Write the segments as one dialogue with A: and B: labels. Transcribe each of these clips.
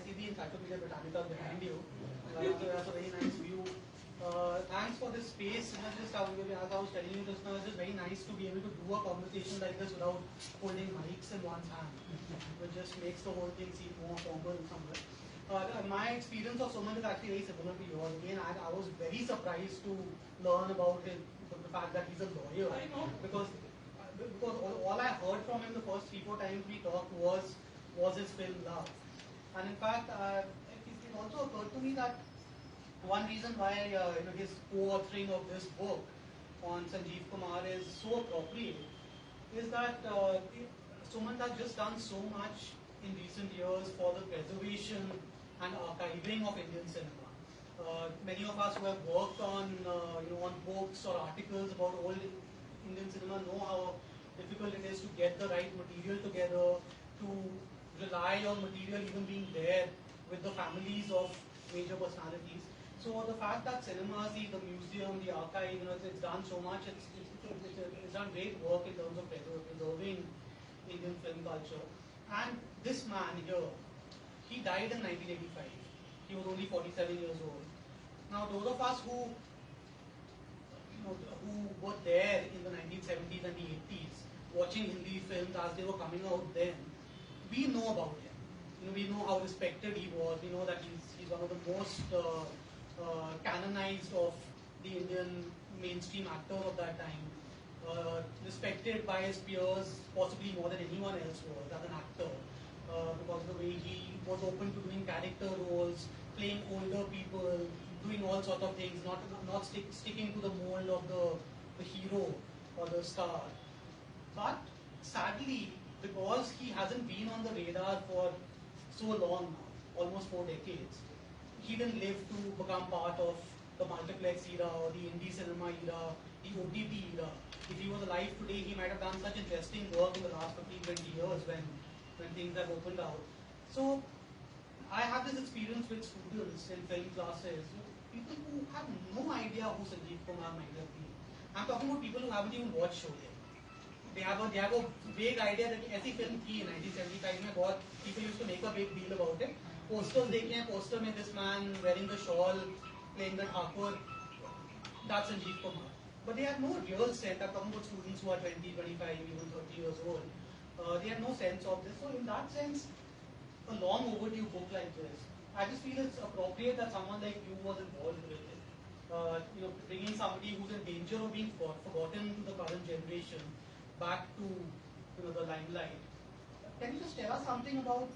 A: see the Encyclopedia Britannica behind you. That's a very nice view. Thanks for this space. Just as I was telling you just now, it's just very nice to be able to do a conversation like this without holding mics in one's hand. It just makes the whole thing seem more formal somewhere. My experience of Sumant is actually very similar to yours. Again, I was very surprised to learn about it, the fact that he's a lawyer. I know. Because all I heard from him the first 3-4 times we talked was his film Love. And in fact, it also occurred to me that one reason why his co-authoring of this book on Sanjeev Kumar is so appropriate is that Sumant has just done so much in recent years for the preservation and archiving of Indian cinema. Many of us who have worked on on books or articles about old Indian cinema know how difficult it is to get the right material together, to rely on material even being there with the families of major personalities. So the fact that cinemas, the museum, the archive, it's done so much, it's done great work in terms of preserving Indian film culture. And this man here, he died in 1985. He was only 47 years old. Now those of us who were there in the 1970s and the 80s, watching Hindi films as they were coming out then, we know about him. We know how respected he was. We know that he's one of the most canonized of the Indian mainstream actors of that time. Respected by his peers, possibly more than anyone else was as an actor, because of the way he was open to doing character roles, playing older people, doing all sorts of things, not sticking to the mold of the hero or the star. But sadly, because he hasn't been on the radar for so long now, almost 4 decades, he didn't live to become part of the multiplex era or the indie cinema era, the OTT era. If he was alive today, he might have done such interesting work in the last 15-20 years when things have opened out. So I have this experience with students in film classes, people who have no idea who Sanjeev Kumar might have been. I'm talking about people who haven't even watched Sholay. They have a vague idea that ऐसी film थी in 1975 में, बहुत people used to make a big deal about it. Posters देखे हैं, poster में this man wearing the shawl, playing the Thakur, that's Sanjeev Kumar. But they have no real sense. I'm talking about students who are 20, 25, even 30 years old. They have no sense of this. So in that sense, a long overdue book like this, I just feel it's appropriate that someone like you was involved with it. Bringing somebody who's in danger of being forgotten to the current generation back to the limelight. Can you just tell us something about?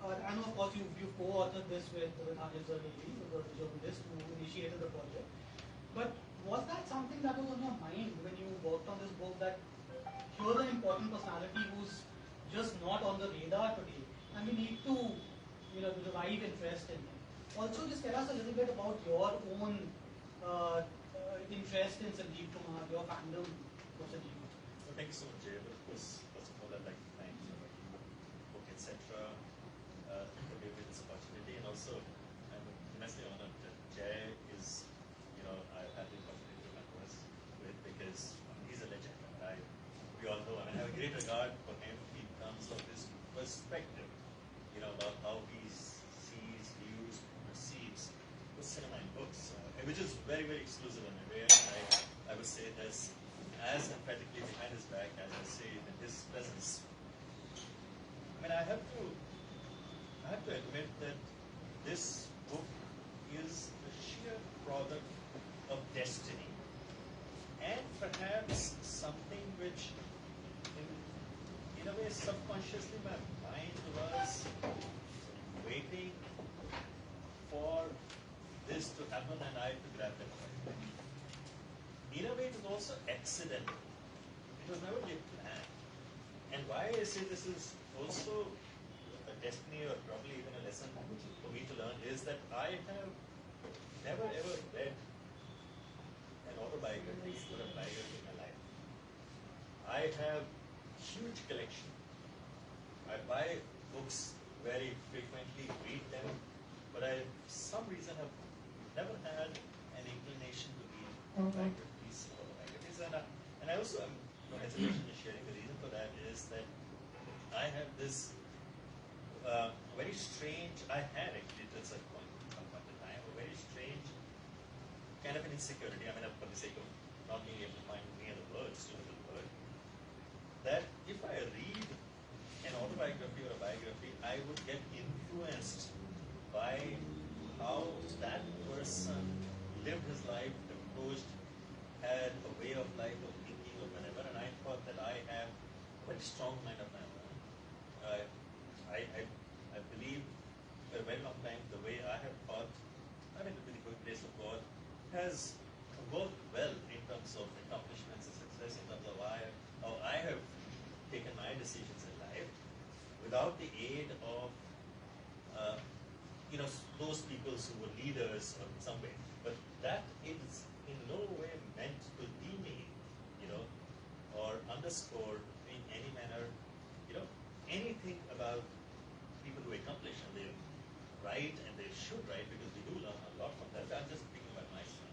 A: I know, of course, you've co-authored this with Hanif, Zaveri, the journalist who initiated the project. But was that something that was on your mind when you worked on this book, that here's an important personality who's just not on the radar today, and we need to revive interest in him? Also, just tell us a little bit about your own interest in Sanjeev Kumar, your fandom of Sanjeev Kumar.
B: Well, thank you so much, Jay. First of all, I'd like to thank you for the book, etc., for giving me this opportunity, and also I'm immensely honored that Jay is, I've had the opportunity to converse with, because he's a legend. We all know, and I have a great regard for him in terms of his perspective, about how he sees, views, perceives cinema and books, which is very, very exclusive in a way. I would say this as emphatically behind his back as I say it in his presence. I mean, I have to admit that this book is the sheer product of destiny, and perhaps something which, in a way, subconsciously my mind was waiting for this to happen and I to grab it. In a way, it was also accidental. It was never a plan. And why I say this is also a destiny, or probably even a lesson for me to learn, is that I have never ever read an autobiography or a biography in my life. I have huge collection. I buy books very frequently, read them, but I, for some reason, have never had an inclination to read biographies or autobiographies. And I also am no hesitation in sharing the reason for that is that I have this very strange, I had actually at some point in time, a very strange kind of an insecurity, I mean, for the sake of not being able to find any other words, suitable word, that if I read an autobiography or a biography, I would get influenced by how that person lived his life, approached, had a way of life of thinking or whatever, and I thought that I have a very strong mind of my own. I believe for a very long time the way I have thought, I mean, with the grace of God, has worked well in terms of accomplishments and success, in terms of how I have taken my decisions in life without the aid of those people who were leaders in some way. But that is in no way meant to demean, or underscore in any manner, anything about people who accomplish, and they write and they should write because we do learn a lot from that. I'm just speaking about myself.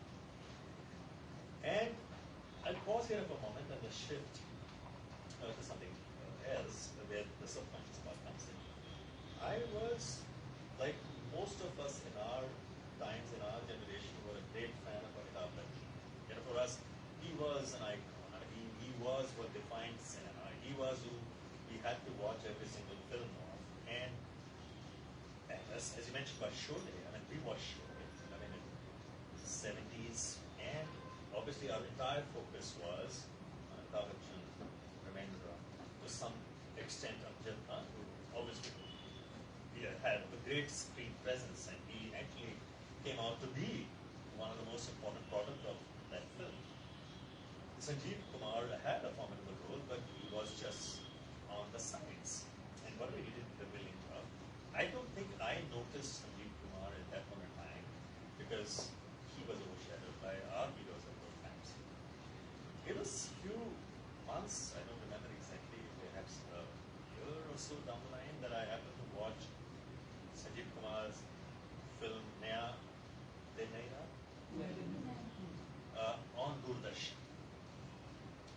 B: And I'll pause here for a moment and the shift to something else where the subconscious part comes in. I was, like most of us in our times, in our generation, were a great fan of Amitabh Bachchan. For us, he was an icon. He was what defined cinema. He was who we had to watch every single film of. And as you mentioned about Sholay, I mean, we watched Sholay, I mean, in the 70s, and obviously our entire focus was Amitabh Bachchan, Ramendra, to some extent Amjad Khan, who obviously had a great screen presence, and he actually came out to be one of the most important products of that film. Sanjeev Kumar had a formidable role, but he was just on the sides. And what we did the willing of, I don't think I noticed Sanjeev Kumar at that point in time because he was overshadowed by our heroes at those times. It was few months, I don't remember exactly, perhaps a year or so down the line, that I happened to watch Sanjeev Kumar's film Naya De Naya on Doordarshan.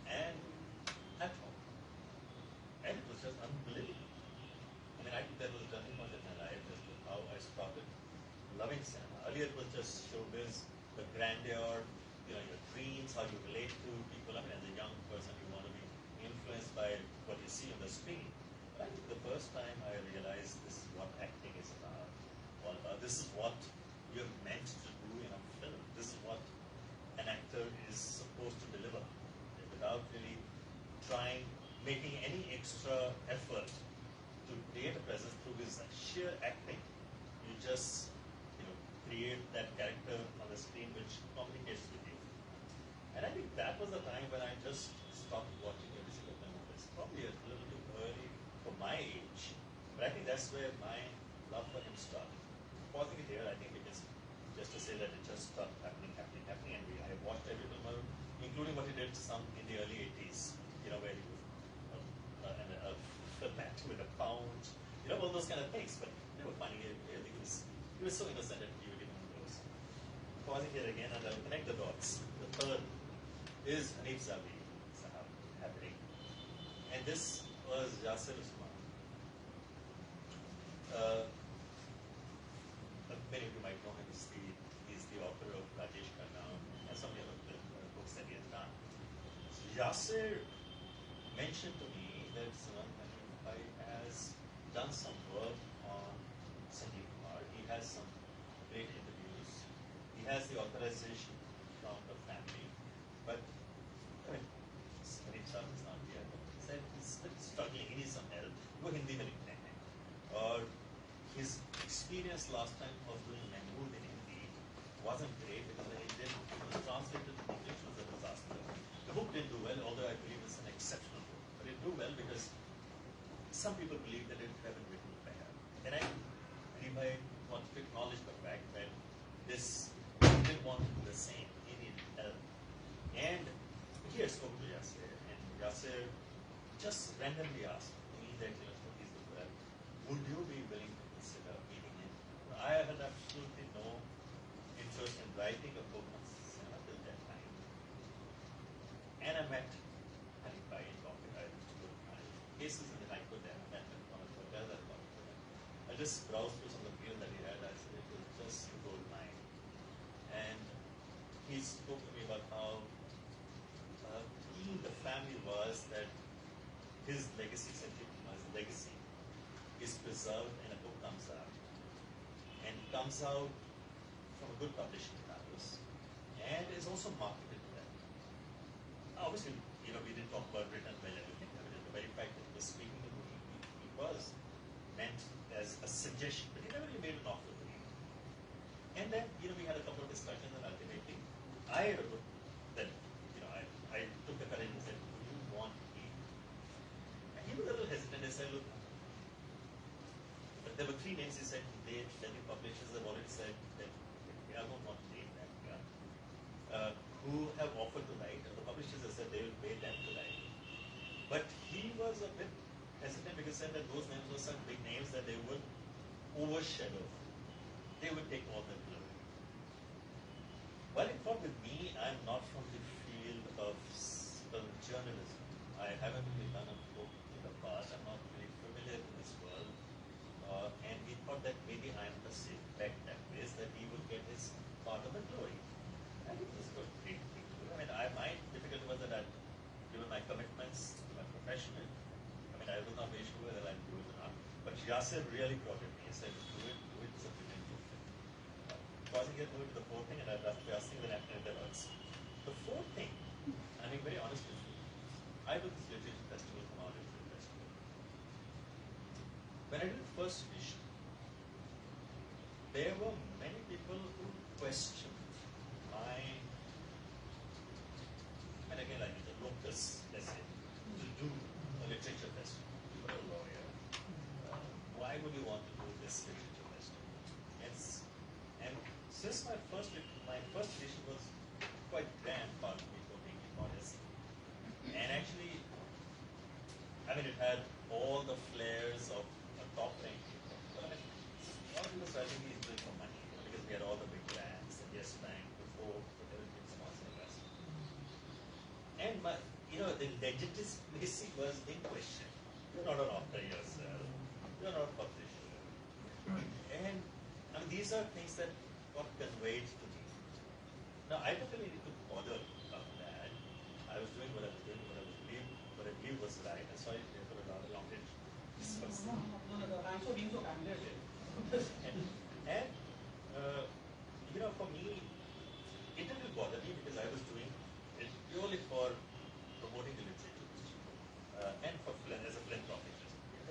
B: And at home. And it was just unbelievable. I mean, I think that was a turning point in my life as to how I started loving cinema. Earlier it was just showbiz, the grandeur, your dreams, how you relate to people. I mean, as a young person, you want to be influenced by what you see on the screen. But I think the first time I realized this is what acting is about. This is what you're meant to do in a film. This is what an actor is supposed to deliver without really making any extra effort to create a presence through his sheer acting. You just, create that character on the screen which communicates with you. And I think that was the time when I just stopped watching every single film of his. Probably a little too early for my age, but I think that's where my love for him started. Pausing it here, I think it is just to say that it just started happening, and I watched every film, including what he did some in the early 80s, where he was a film actor with a pound, all those kind of things. But they were funny. He was so innocent and cute, those. Pausing here again, and I'll connect the dots. The third is Hanif Zaveri happening, and this was Yasir Usman. Many of you might know him. He's the author of Rajesh Khanna and so many other books that he has done. Yasir mentioned to me that Sumant Batra has done some work on Sanjeev Kumar. He has some great interviews. He has the authorization from the family. But, I mean, Hanif Sahib is not here. He said he's still struggling. He needs some help. वो हिंदी में लिखते हैं. और his experience last time of doing Mahmood in Hindi wasn't great because it was translated in English, was a disaster. The book didn't do well, although I believe it's an exceptional book. But it did well because some people believe that it had been written better. And I want to acknowledge the fact that this didn't want to do the same. He needed help. And he had spoken to Yasir, and Yasir just randomly asked me that, he's the well, would you be willing to consider meeting him? I had absolutely no interest in writing a book on cinema till that time. And I met Hanif in Bombay. I used to go to my cases, and then I put them. I met him on a hotel. I just browsed through some of the field that he had. I said it was just a gold mine. And he spoke to me about how keen the family was that his legacy, Sanjeev Kumar's legacy, is preserved and a book comes out. And comes out from a good publishing house and is also marketed to them. Obviously, we didn't talk about written well everything. I mean, the very fact that he was speaking to me, it was meant as a suggestion, but he never really made an offer to me. And then, we had a couple of discussions, and ultimately, I took the courage and said, "Do you want me?" And he was a little hesitant. I said, "Look, but there were 3 names." He said, the publishers have already said that I don't want to name them, who have offered to write, and the publishers have said they will pay them to write. But he was a bit hesitant because he said that those names were such big names that they would overshadow. They would take all the glory. Well, in fact, with me, I'm not from the field of journalism. I haven't really done a book in the past. I'm not really familiar with this world. And we thought that maybe I'm the safe bet that ways that he would get his part of the glory. I think this was a great thing to do. I mean, my difficulty was that I'd given my commitments to my profession. I was not very sure whether I'd do it or not. But Yasser really prodded me. He said, do it, it's a brilliant book. Causing it to move to the 4th thing, and I'd love to ask you that afterwards. The 4th thing, I'm being very honest with you, I do this literature festival from our literature festival. When I did the first edition, there were many people who questioned my, and again, I use a locus essay to do a literature festival. You are a lawyer. Why would you want to do this literature festival? And since my first edition was quite grand, pardon me for being modest, and actually, it had all the flares of a top ranking. Well, all of this I think is doing for money, because we had all the big brands, and Yes Bank, before, everything sponsoring us. And the legitimacy was in question. You're not an author yourself. You're not a publisher. And these are things that got conveyed to me. Now, I don't really need to bother about that. I was doing what I was doing, what I believed was right. And sorry for a long discourse.
A: No, thanks for being so candid.
B: And for me, it didn't bother me because I was doing it purely for promoting the literature, and as a philanthropic.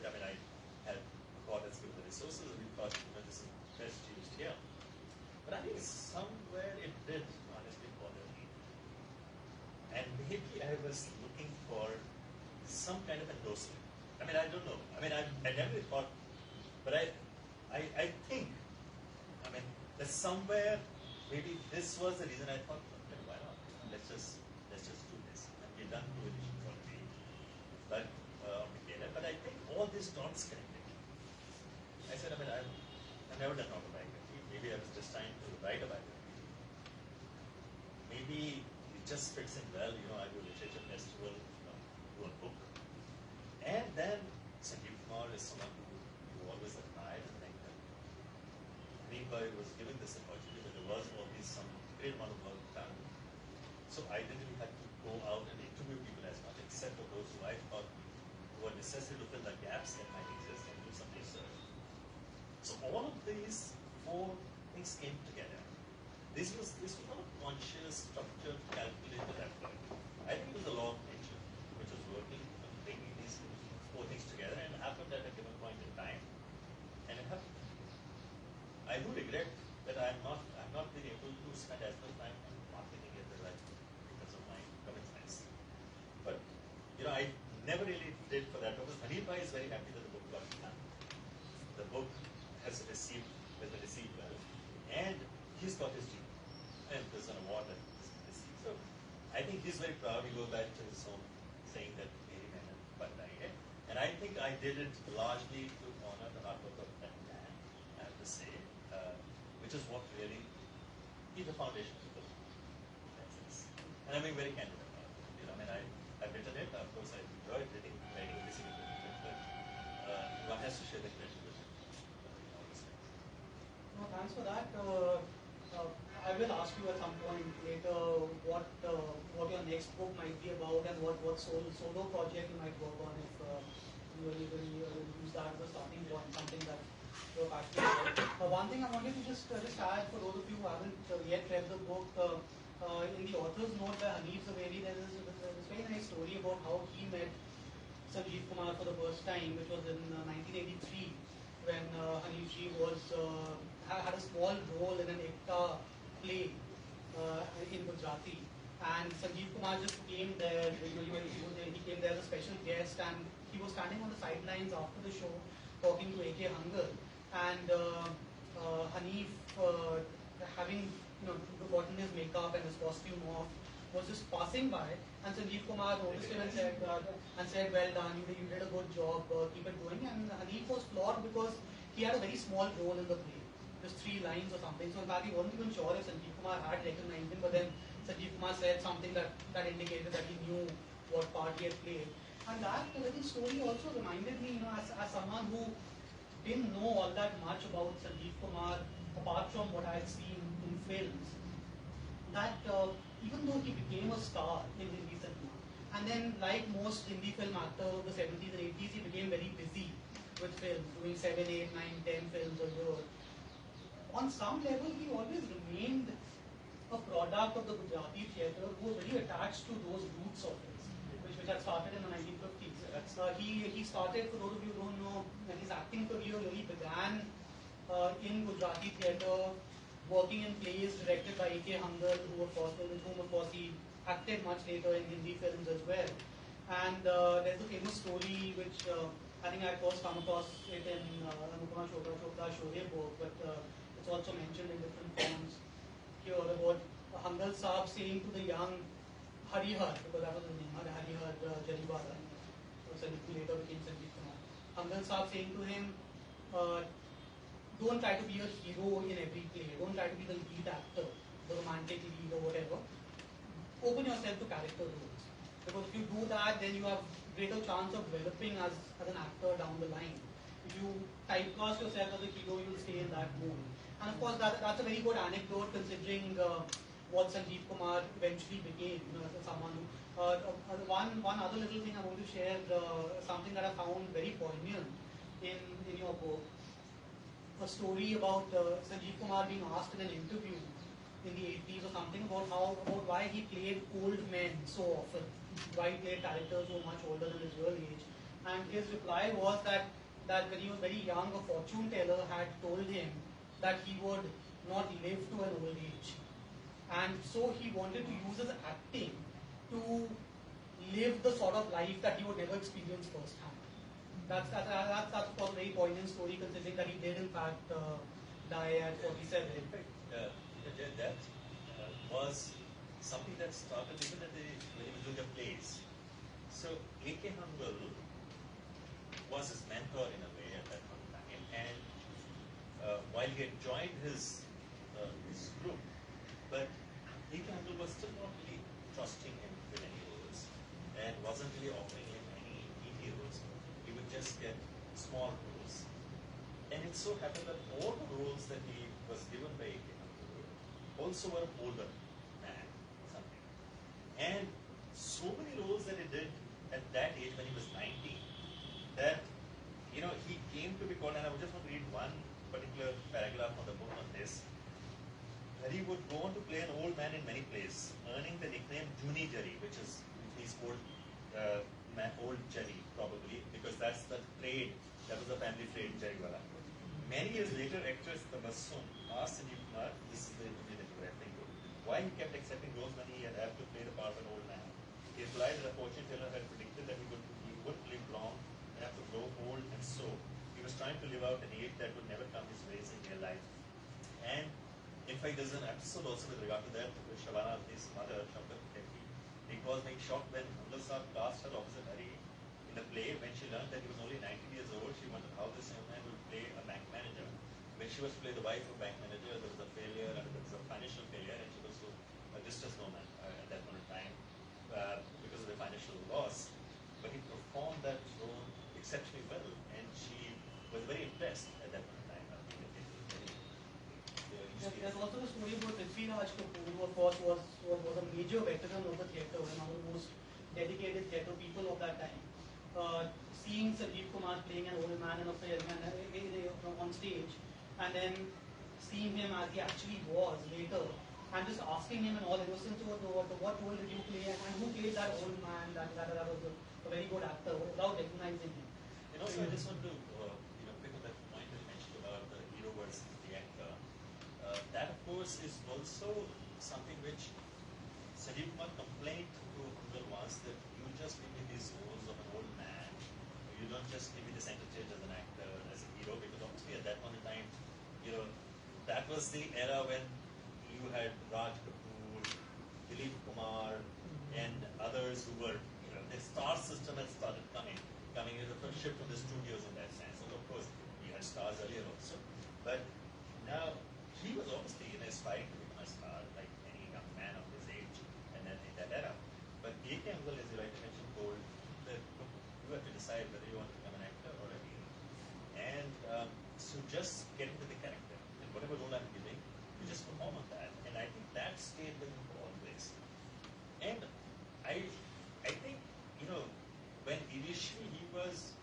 B: I had God has given the resources, and we thought this is best used here. But I think somewhere it did honestly bother me. And maybe I was looking for some kind of endorsement. I don't know. I never thought, but I think, that somewhere maybe this was the reason I thought, okay, why not? Let's just do this. And we've done 2 editions already. But I think all these dots connected. I said, I've never done autobiography. Maybe I was just trying to write a biography. Maybe it just fits in well. I do a literature festival, do a book. And then Sanjeev Kumar is someone who always admired and liked him. Hanif was given this opportunity, but there was always some great amount of work done. So I didn't really have to go out and interview people as much, except for those who I thought were necessary to fill the gaps that might exist and do some research. So all of these 4 things came together. This was not a conscious, structured, calculated effort. I think it was the law of nature, which was working on bringing these 4 things together, and it happened at a given point in time. And it happened. I do regret that I'm not being able to spend as much time on marketing it as I do because of my commitments. But I never really did for that purpose. Hanif is very happy that the book got done. The book has been received well, and he's got his due. And there's an award that he's received. So I think he's very proud. He goes back to his home saying that Mary Menon Batra. And I think I did it largely to honor the hard work of that man, I have to say, which is what really is the foundation of the book. And I'm being very candid about it. I've written it. Of course, I enjoyed writing every single book. But one has to share the credit with it.
A: thanks for that. I will ask you at some point later what your next book might be about and what solo project you might work on if you will use that as a starting point, something that you're passionate about. One thing I wanted to just add for those of you who haven't yet read the book, in the author's note by Hanif Zaveri, there is this very nice story about how he met Sanjeev Kumar for the first time, which was in 1983, when Hanif ji had a small role in an Ekta play in Gujarati, and Sanjeev Kumar just came there. He came there as a special guest, and he was standing on the sidelines after the show, talking to A.K. Hangal, and Hanif, having gotten his makeup and his costume off, was just passing by, and Sanjeev Kumar noticed him and said, "Well done, you did a good job, keep it going." And Hanif was floored because he had a very small role in the play, just 3 lines or something. So in fact, he wasn't even sure if Sanjeev Kumar had recognized him, but then Sanjeev Kumar said something that indicated that he knew what part he had played. And that little story also reminded me, as someone who didn't know all that much about Sanjeev Kumar, apart from what I had seen in films, that even though he became a star in Hindi cinema, and then like most Hindi film actors of the 70s and 80s, he became very busy with films, doing 7, 8, 9, 10 films a year. On some level, he always remained a product of the Gujarati theatre who was very attached to those roots of his, which had started in the 1950s. He started, for those of you who don't know, his acting career really began in Gujarati theatre, working in plays directed by A.K. Hangal, with whom of course he acted much later in Hindi films as well. And there's a famous story which I think I first come across it in Anupama Chopra's Shoye book, but it's also mentioned in different forms here, about Hangal Saab saying to the young Harihar, because that was his name, Harihar Jariwala, who later became Sanjeev Kumar. Hangal Saab saying to him, don't try to be a hero in every play. Don't try to be the lead actor, the romantic lead or whatever. Open yourself to character roles. Because if you do that, then you have greater chance of developing as an actor down the line. If you typecast yourself as a hero, you'll stay in that mold. And of course, that's a very good anecdote considering what Sanjeev Kumar eventually became. As someone who, one other little thing I want to share, something that I found very poignant in your book. A story about Sanjeev Kumar being asked in an interview in the 80s or something about why he played old men so often, why he played characters who were much older than his real age. And his reply was that when he was very young, a fortune teller had told him that he would not live to an old age. And so he wanted to use his acting to live the sort of life that he would never experience firsthand. That's of course a very poignant story, considering that he did in fact die at 47.
B: In fact, that was something that started even when he was doing the plays. So A.K. Hangal was his mentor in a way at that point in time, and while he had joined his group, but A.K. Hangal was still not really trusting him with any roles and wasn't really offering him any meaty roles. He would just get small roles. And it so happened that all the roles that he was given by A.K. Hangal also were older man or something. And so many roles that he did at that age when he was 19, that he came to be called, and I would just want to read one particular paragraph from the book on this, that he would go on to play an old man in many plays, earning the nickname Juni Jari, which means old Jari, probably, because that's the trade, that was the family trade, Jariwala. Many years later, actress Tabassum asked Sanjeev Kumar, this is the interview that you were referring to, why he kept accepting roles when he had to play the part of an old man. He replied that a fortune teller had predicted that he wouldn't live long and have to grow old, and so he was trying to live out an age that would never come his ways in real life. And in fact, there's an episode also with regard to that with Shabana, his mother, Shabbat Khaki. It was like shocked when Hangal Saab cast her opposite Hari in the play. When she learned that he was only 19 years old, she wondered how this young man would play a bank manager. When she was to play the wife of a bank manager, there was a failure, and there was a financial failure, and she was so a distressed woman at that point in time because of the financial loss. But he performed that role exceptionally well, and she was very impressed at that point in time.
A: There's also the story about Prithviraj Kapoor, who of course was a major veteran of the theatre and one of the most dedicated theatre people of that time. Seeing Sanjeev Kumar playing an old man and a young man on stage, and then seeing him as he actually was later, and just asking him in all innocence, what role did you play and who played that old man, that was a very good actor, without recognizing him.
B: And also, I just want to pick up that point that you mentioned about the hero versus the actor. That, of course, is also something which Sanjeev Kumar complained to Google once, that you just give me these roles of an old man. You don't just give me the center stage as an actor, as a hero, because obviously at that point in time, that was the era when you had Raj Kapoor, Dilip Kumar, and others who were, the star system had started coming in the first shift from the studios in that sense. And of course, you had stars earlier also. But now, he was obviously aspiring to become a star, like any young man of his age, and then in that era. But A.K. Uncle, as you rightly mentioned, told that, look, you have to decide whether you want to become an actor or a hero. And so just get into the character. And whatever role I'm giving, you just perform on that. And I think that stayed with him for always. And I think, when initially he was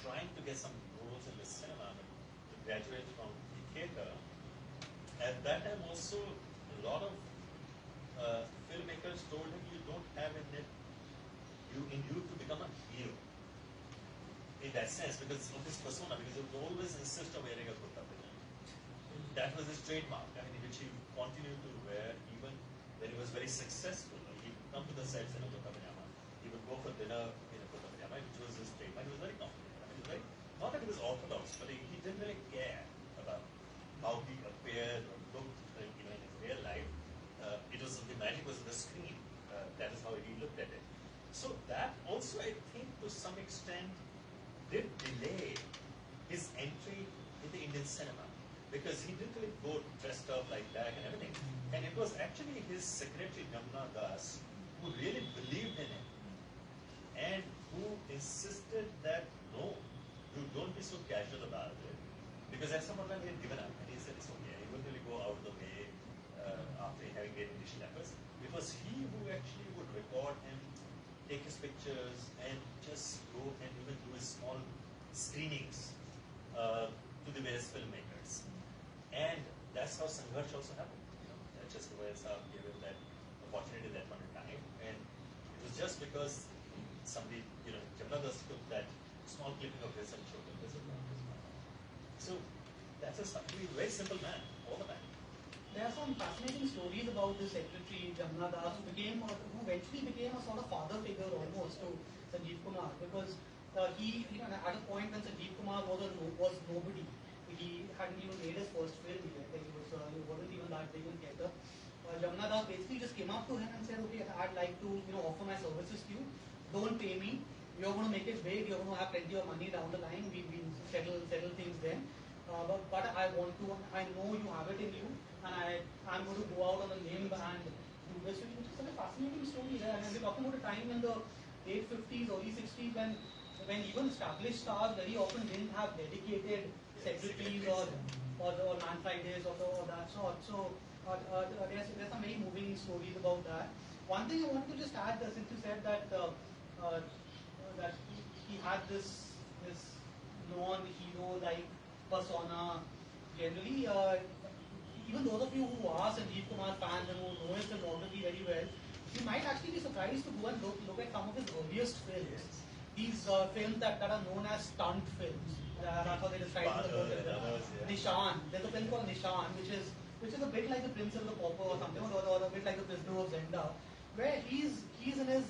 B: trying to get some roles in the cinema, to graduate from the theatre, at that time also a lot of filmmakers told him, you don't have in you to become a hero. In that sense, because of his persona, because he would always insist on wearing a kurta pajama. That was his trademark, which he continued to wear even when he was very successful. He would come to the sets in a kurta pajama. He would go for dinner in a kurta pajama, which was his trademark. He was very confident. Not that he was orthodox, but he didn't really care about how he appeared or looked in his real life. It was the magic was on the screen. That is how he looked at it. So that also, I think, to some extent, did delay his entry in the Indian cinema, because he didn't really go dressed up like that and everything. And it was actually his secretary, Jamna Das, who really believed in him and who insisted that, no, you don't be so casual about it. Because at some point he had given up and he said, it's okay, he wouldn't really go out of the way after having made initial efforts. It was he who actually would record him, take his pictures, and just go and even do his small screenings to the various filmmakers. And that's how Sangharsh also happened. That's just the way Saab gave him that opportunity at that point in time. And it was just because somebody, Jamna Das took that small clipping of his and showed him this. So that's a very simple man, all the time.
A: There are some fascinating stories about this secretary, Jamna Das, who eventually became a sort of father figure almost to Sanjeev Kumar, because he, at a point when Sanjeev Kumar was nobody, he hadn't even made his first film yet, he wasn't even that big in theatre. Jamna Das basically just came up to him and said, okay, I'd like to offer my services to you, don't pay me, you're going to make it big, you're going to have plenty of money down the line, we'll settle things then. But I know you have it in you, and I'm going to go out on a limb and do this, which is such a fascinating story. And we're talking about a time in the late 50s, early 60s, when even established stars very often didn't have dedicated secretaries or man Fridays or that sort. So there's some very moving stories about that. One thing I wanted to just add, since you said that that he had this non-hero-like persona. Generally, even those of you who are Sanjeev Kumar fans and who know his filmography very well, you might actually be surprised to go and look at some of his earliest films. Yes. These films that are known as stunt films. That's how they describe it. Nishan. There's a film called Nishan, which is a bit like The Prince of the Pauper or something, or a bit like The Prisoner of Zenda, where he's in his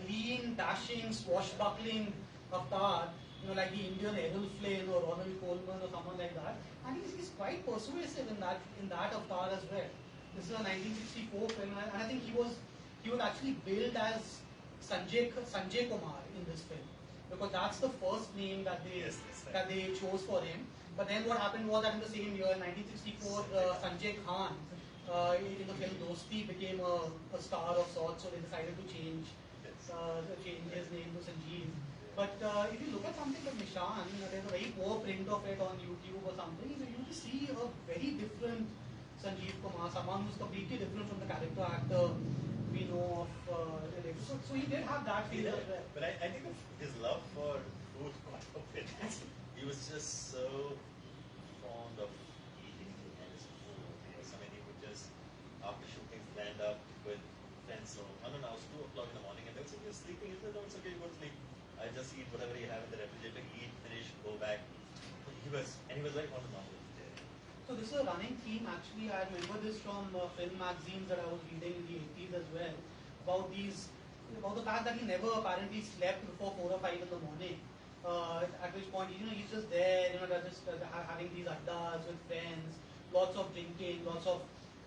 A: lean, dashing, swashbuckling avatar, like the Indian Errol Flynn or Ronald Coleman or someone like that. And he's quite persuasive in that avatar as well. This is a 1964 film, and I think he was actually billed as Sanjay Kumar in this film, because that's the first name that they chose for him. But then what happened was that in the same year, 1964, Sanjay Khan in the film Dosti became a star of sorts, so they decided to change his name to Sanjeev. But if you look at something like Nishan, there's a very poor print of it on YouTube or something, so you will see a very different Sanjeev Kumar, someone who's completely different from the character actor we know of. So he did have that feeling as well.
B: But I think of his love for food part of it. He was just so fond of eating and his food. Yes, I mean, he would just, after shooting, stand up with friends. So, no, now it's 2 o'clock in the morning, and they'll say, "You're sleeping." He said, "No, it's okay, go to sleep. I just eat whatever you have in the refrigerator, eat, finish, go back." He was very fond of normal vegetarian.
A: So this is a running theme actually. I remember this from film magazines that I was reading in the 80s as well, about the fact that he never apparently slept before 4 or 5 in the morning. At which point, he's just there, just having these addas with friends, lots of drinking, lots of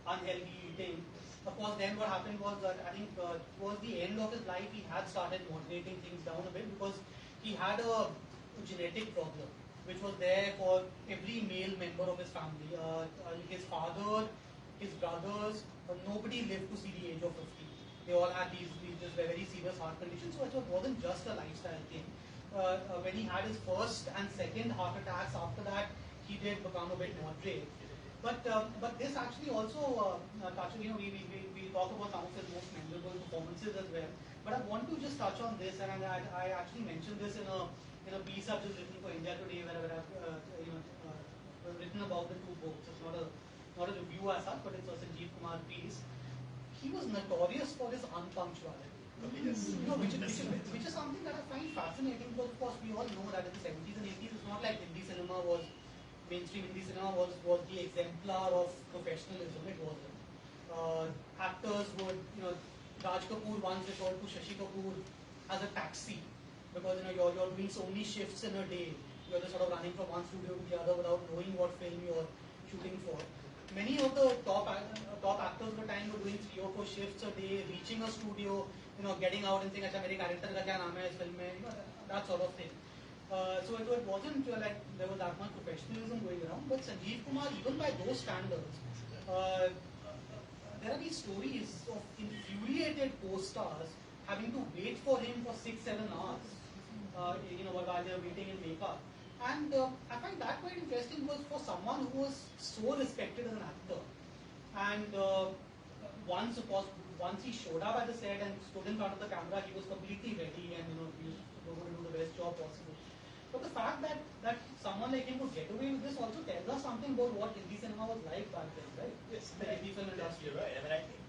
A: unhealthy eating. Of course, then what happened was that I think towards the end of his life, he had started moderating things down a bit because he had a genetic problem, which was there for every male member of his family. His father, his brothers, nobody lived to see the age of 50. They all had these just very serious heart conditions, so it wasn't just a lifestyle thing. When he had his first and second heart attacks, after that, he did become a bit moderate. But this actually also touches, we talk about some of his most memorable performances as well. But I want to just touch on this, and I actually mentioned this in a piece I've just written for India Today, where I've written about the 2 books. It's not a review as such, but it's a Sanjeev Kumar piece. He was notorious for his unpunctuality.
B: Yes.
A: Which is something that I find fascinating because, of course, we all know that in the 70s and 80s, it's not like mainstream Hindi cinema was the exemplar of professionalism. It wasn't. Actors would, Raj Kapoor once referred to Shashi Kapoor as a taxi because you're doing so many shifts in a day. You're just sort of running from one studio to the other without knowing what film you're shooting for. Many of the top actors at the time were doing 3 or 4 shifts a day, reaching a studio, getting out and saying, "Acha, mere character ka kya naam hai is film mein," that sort of thing. So it wasn't like there was that much professionalism going around. But Sanjeev Kumar, even by those standards, there are these stories of infuriated co-stars having to wait for him for 6-7 hours, while they're waiting in makeup. And I find that quite interesting because for someone who was so respected as an actor, and once he showed up at the set and stood in front of the camera, he was completely ready and he was going to do the best job possible. But the fact that someone like him could get away with this also tells us something about what Hindi cinema was like back then, right?
B: Yes,
A: the Hindi film industry.
B: You're right. I mean, I think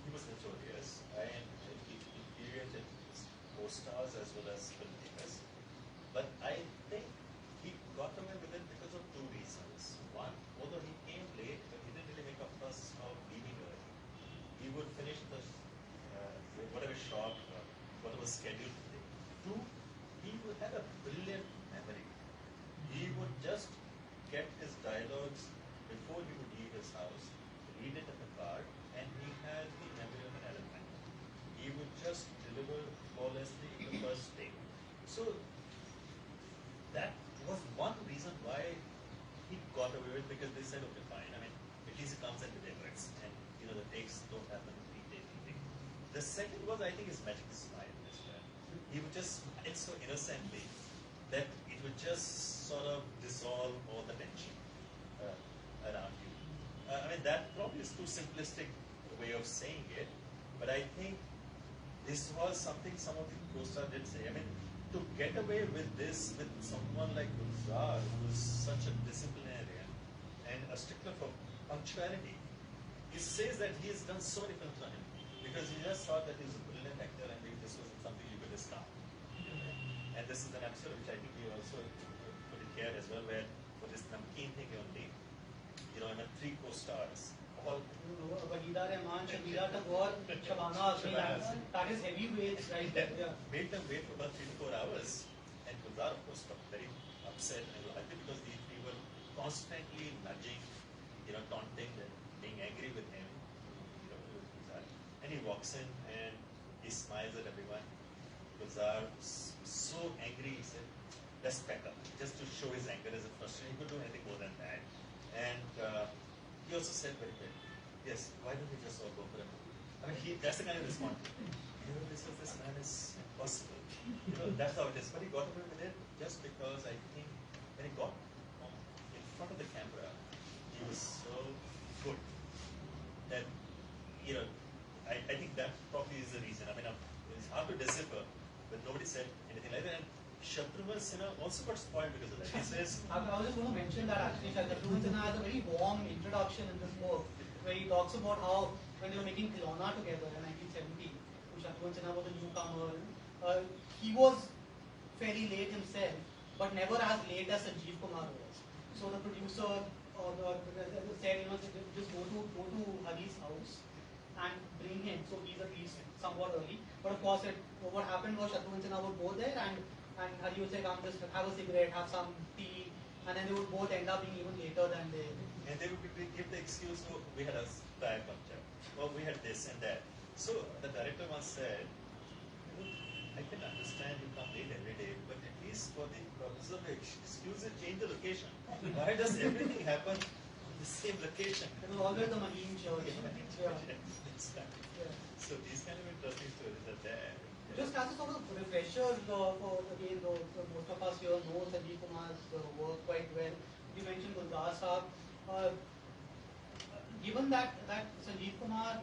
B: he was notorious and he infuriated his co-stars as well as filmmakers. But I think he got away with it because of 2 reasons. One, although he came late, but he didn't really make a fuss of leaving early. He would finish the whatever shot, whatever scheduled for the day. 2, he would have a brilliant memory. He would just get his dialogues before he would leave his house, read it in the car, and he had the memory of an elephant. He would just deliver flawlessly in the first take. So that was one reason why he got away with it, because they said, okay, fine. I mean, at least it comes and delivers, and the takes don't happen repeatedly. The second was, I think, his magic smile as well. He would just smile so innocently that it would just sort of dissolve all the tension around you. I mean, that probably is too simplistic way of saying it, but I think this was something some of the co-stars did say. I mean, to get away with this with someone like Gulzar, who is such a disciplinarian and a stickler for punctuality, he says that he has done so many films on him because he just thought that he was a brilliant actor and maybe this wasn't something you could discount. And this is an episode which I think we also put it here as well, where for this namkeen thing only, I mean, 3 co-stars. All
A: Wahida Rahman, Shabira Tagore, Shabana Azmi, that is heavyweights right there. Yeah.
B: Made them wait for about 3 to 4 hours, and Gulzar, of course, got very upset and unhappy because these people were constantly nudging, taunting and being angry with him, with Gulzar. And he walks in and he smiles at everyone. Gulzar was so angry, he said, "Let's pack up," just to show his anger as a frustration. He could do anything more than that. And he also said very clearly, "Yes, why don't we just all go for a movie?" I mean, that's the kind of response. This man is impossible. That's how it is. But he got away with it just because I think when he got in front of the camera, he was so Shatrughan Sinha also got spoiled because of that. He says,
A: I was just going to mention that actually, Shatrughan Sinha has a very warm introduction in this book where he talks about how when they were making Khilona together in 1970, Shatrughan Sinha was a newcomer. He was fairly late himself, but never as late as Sanjeev Kumar was. So the producer said, just go to Hari's house and bring him. So he's at least somewhat early. But of course, what happened was Shatrughan Sinha would go there and Hari would say, come just have a cigarette, have some tea, and then they would both end up being even later than they.
B: And they would give the excuse, oh, we had a tire puncture, or we had this and that. So the director once said, I can understand you come late every day, but at least for the purpose of the excuse, change the location. Why does everything happen on the same location?
A: It was always the Mahim church.
B: Yeah. So these kind of interesting stories are there.
A: Just as a sort of refresher, again, though most of us here know Sanjeev Kumar's work quite well. You mentioned Gulzar Saab. Given that Sanjeev Kumar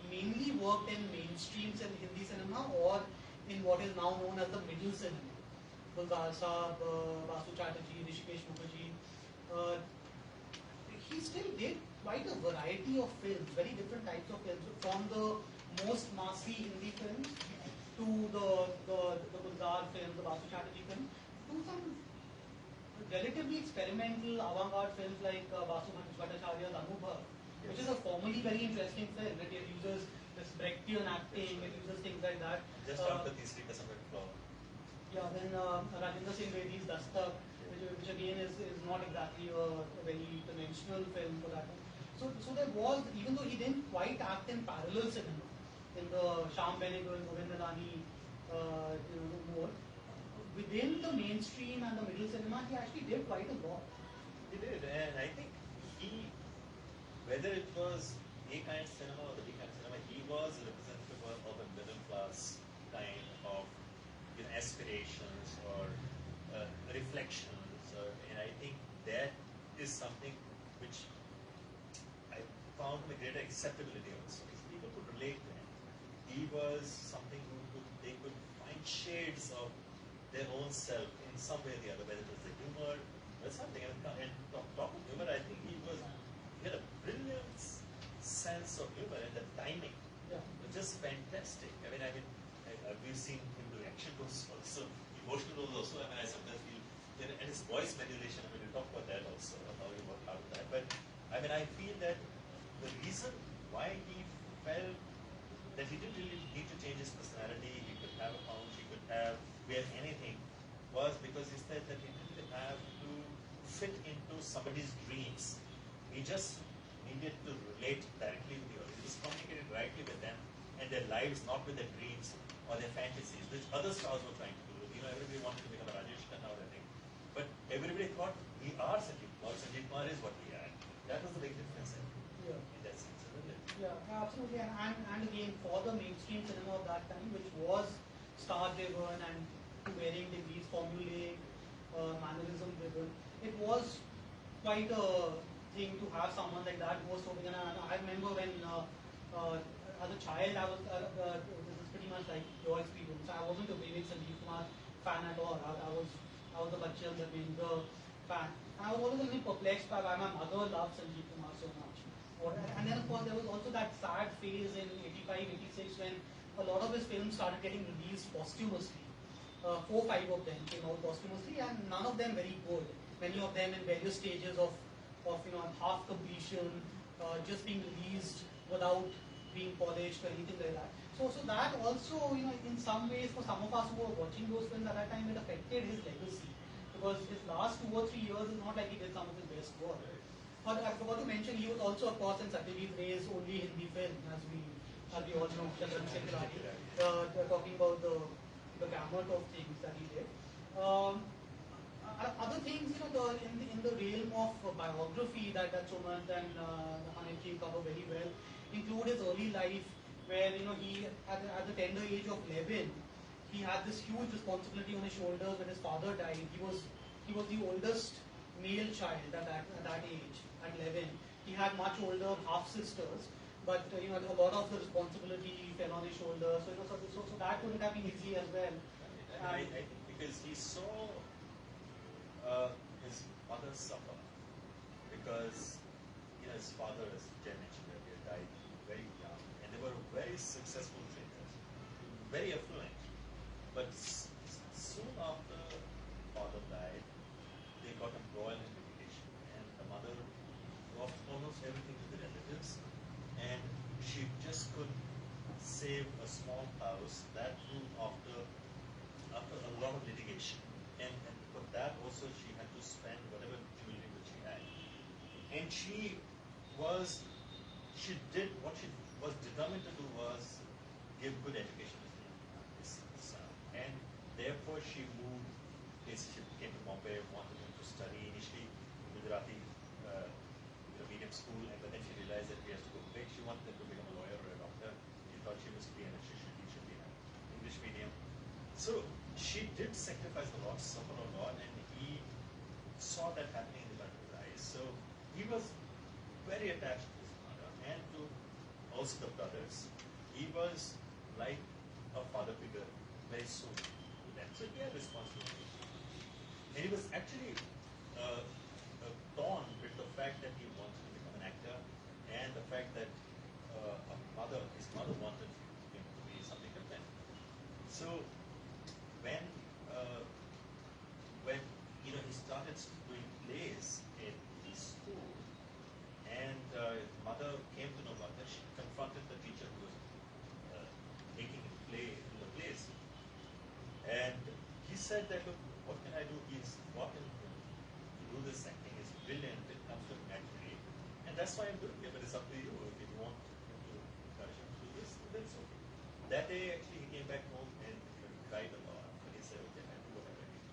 A: mainly worked in mainstream Hindi cinema or in what is now known as the middle cinema, Gulzar Saab, Basu Chatterjee, Rishikesh Mukherjee, he still did quite a variety of films, very different types of films, from the most massy Hindi films to the Gulzar films, the Basu Chatterjee films, to some relatively experimental avant-garde films like Basu Bhattacharya's Anubhav, which is a formally very interesting film. It uses this Brechtian acting, it uses things like that.
B: Just after Tisri Kasam Flower.
A: Yeah, then Rajendra Singh Bedi's Dastak, which again is not exactly a very conventional film for that. So there was, even though he didn't quite act in parallel cinema, in the Shyam Benegal, Govind Adani, more, within the mainstream and the middle cinema, he actually did quite a lot.
B: He did, and I think whether it was A kind of cinema or the B kind of cinema, he was representative of a middle class kind of aspirations or reflections, and I think that is something which I found with greater acceptability also. Because people could relate to him. He was something they could find shades of their own self in some way or the other, whether it was the humor or something. And talk of humor, I think he had a brilliant sense of humor, and the timing was just fantastic. We've seen him do action roles also, emotional roles also. I sometimes feel, and his voice modulation, we'll talk about that also, how he worked out that. But I feel that the reason why he felt that he didn't really need to change his personality, he could have a pound, he could wear anything, was because he said that he didn't have to fit into somebody's dreams. He just needed to relate directly with the audience. He just communicated directly with them and their lives, not with their dreams or their fantasies, which other stars were trying to do. Everybody wanted to become a Rajesh Khanna or anything. But everybody thought, we are Sanjeev Kumar. Sanjeev Kumar is what we are. That was the big difference in that sense, isn't it?
A: Yeah, absolutely. And again, for the mainstream cinema of that time, which was star-driven and to varying degrees formulaic, mannerism-driven, it was quite a thing to have someone like that who was so big. And I remember when, as a child, I was this is pretty much like your experience. I wasn't a big Sanjeev Kumar fan at all. I was a Bachchan, the fan. And I was always a little perplexed by why my mother loved Sanjeev Kumar so much. And then of course there was also that sad phase in 85, 86 when a lot of his films started getting released posthumously. 4 or 5 of them came out posthumously, and none of them very good. Many of them in various stages of half completion, just being released without being polished or anything like that. So that also, in some ways, for some of us who were watching those films at that time, it affected his legacy. Because his last 2 or 3 years is not like he did some of his best work. But I forgot to mention, he was also, of course, in Satyajit Ray's only Hindi film, as we all know, Chandran Singh talking about the gamut of things that he did. Other things, in the realm of biography that Sumant and Hanif cover very well, include his early life, where he at the tender age of 11, he had this huge responsibility on his shoulders when his father died. He was the oldest male child at that age, at 11. He had much older half sisters, but a lot of the responsibility fell on his shoulders. So that wouldn't have been easy as well.
B: I think because he saw his mother suffer because his father, as Jay mentioned earlier, died very young, and they were very successful traders, very affluent. But soon after father died, they got embroiled in litigation, and the mother lost almost everything to the relatives, and she just couldn't save a small house that too after a lot of litigation, and for that also she had to spend whatever jewelry that she had, and she did what she was determined to do was give good education to his son, and therefore she moved. She came to Bombay, wanted him to study initially Gujarati medium school, and but then she realized that he has to go big. She wanted him to become a lawyer or a doctor. She thought she must be an he should be an English medium. So she did sacrifice a lot, suffer a lot, and he saw that happening in the front of his eyes. So he was very attached to his mother and to also the brothers. He was like a father figure very soon to them. So he had responsibility. And he was actually torn with the fact that he wanted to become an actor and the fact that his mother wanted him to be something different. So when he started doing plays in his school, and his mother came to know about that, she confronted the teacher who was making him play in the plays, and he said that, look, what can I do? He's gotten to do this acting is brilliant. It comes to him naturally, and that's why I'm doing it. But it's up to you. If you want him to encourage him to do this, then it's okay. That day, actually, he came back home and he cried a lot. But he said, okay, I do whatever I need.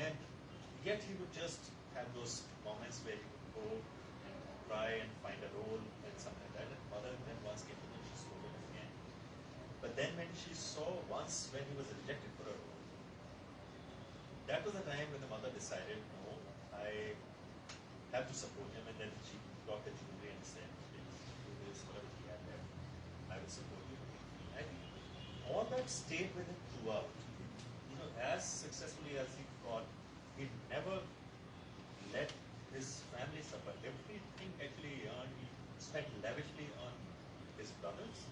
B: And yet he would just have those moments where he would go and try and find a role and something like that. And mother then once came to him, she scolded him again. But then when she saw once when he was rejected for a role, that was the time when the mother decided, no, I have to support him, and then she got the jewelry and said, please do this, whatever he had left, I will support you. I think all that stayed with him throughout. As successfully as he got, he never let his family suffer. Everything actually he earned, he spent lavishly on his brothers,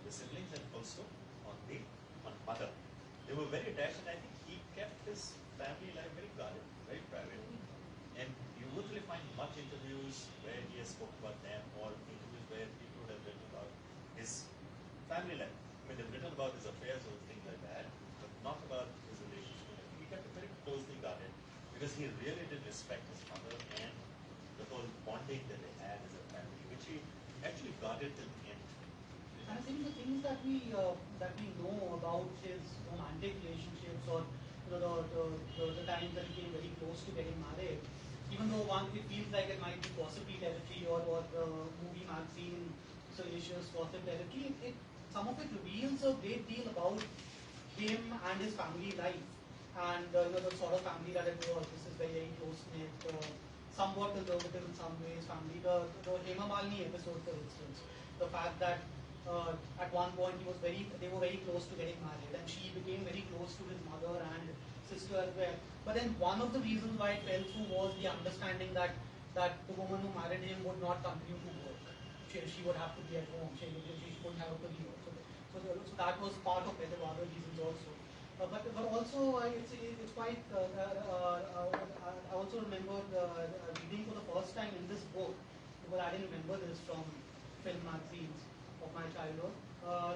B: the siblings, and also on mother. They were very attached, and I think he kept his family life very guarded, very private. And you won't really find much interviews where he has spoken about them, or interviews where people would have written about his family life. I mean, they've written about his affairs or things like that, but not about his relationship. He kept it very closely guarded because he really did respect his mother and the whole bonding that they had as a family, which he actually guarded till the end.
A: And I think the things that we know about his romantic relationships, or the times that he came very close to getting married, even though it feels like it might be gossipy territory or movie magazine salacious gossip territory, some of it reveals a great deal about him and his family life, and the sort of family that it was. This is very close knit, somewhat conservative in some ways. Family, the Hema Malini episode, for instance, the fact that at one point they were very close to getting married, and she became very close to his mother and sister as well. But then one of the reasons why it fell through was the understanding that the woman who married him would not continue to work. She would have to be at home. She wouldn't have a career. So that was part of it. There were other reasons also. But also it's quite. I also remember reading for the first time in this book, because I didn't remember this from film magazines of my childhood.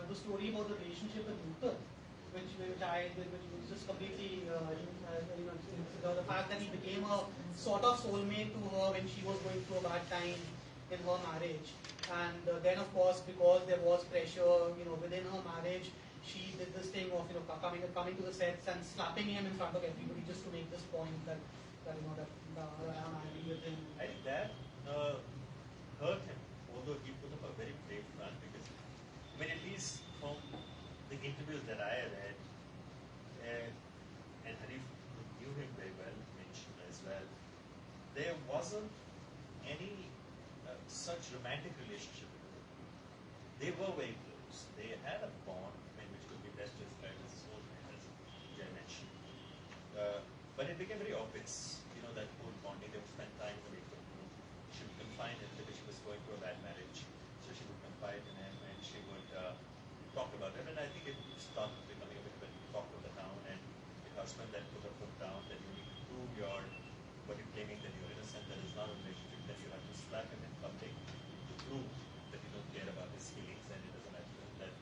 A: The story about the relationship with Luther, which was just completely the fact that he became a sort of soulmate to her when she was going through a bad time in her marriage, and then of course because there was pressure within her marriage, she did this thing of coming to the sets and slapping him in front of everybody just to make this point that I'm angry with him.
B: I think that hurt him, although he put up a very brave front, because at least from the interviews that I read, and Hanif, who knew him very well, mentioned as well, there wasn't any such romantic relationship with him. They were very close. They had a bond, which could be best described as soulmate, as Jay mentioned. But it became very obvious, that whole bonding. They would spend time in the makeup room. She would confide in him because she was going through a bad marriage. So she would confide in him and she would talk about it. And I think it started becoming a bit of a talk of the town. And the husband then put her foot down that you need to prove what you're claiming that you're innocent, that is not a relationship, that you have to slap him in public to prove that you don't care about his feelings and it doesn't matter that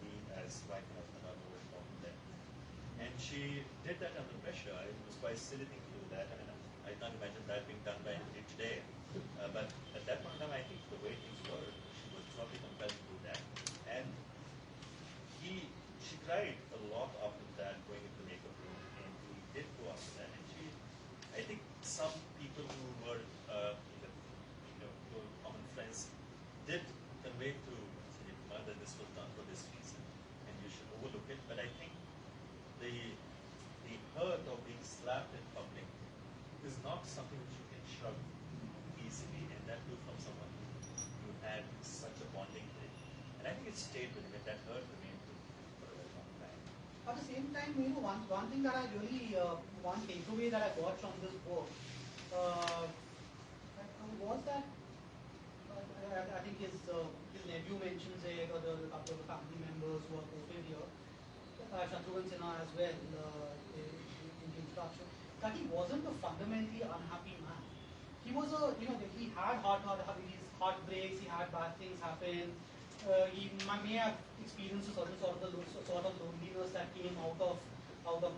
B: he as wife and husband are more important than. And she did that under pressure. It was quite a silly thing to do that. I mean, I can't imagine that being done by anybody today. But at that point in time, I think the way things were, she was probably compelled to do that. And she cried a lot after that, going into the makeup room, and he did go after that. And I think some people who were, common friends, did convey to Sanjeev Kumar that this was done for this reason, and you should overlook it. But I think the hurt of being slapped in public is not something which you can shrug easily, and that too from someone who had such a bonding with. And I think it stayed with him, and that hurt remained with him for a very long time.
A: At the same time, one thing that I really, one takeaway that I got from this book was that I think his nephew mentions it, or the couple of family members who are quoted here, Shatrughan Sinha as well, in the introduction, that he wasn't a fundamentally unhappy man. He was he had these heartbreaks, he had bad things happen. He may have experienced a certain sort of loneliness that came out of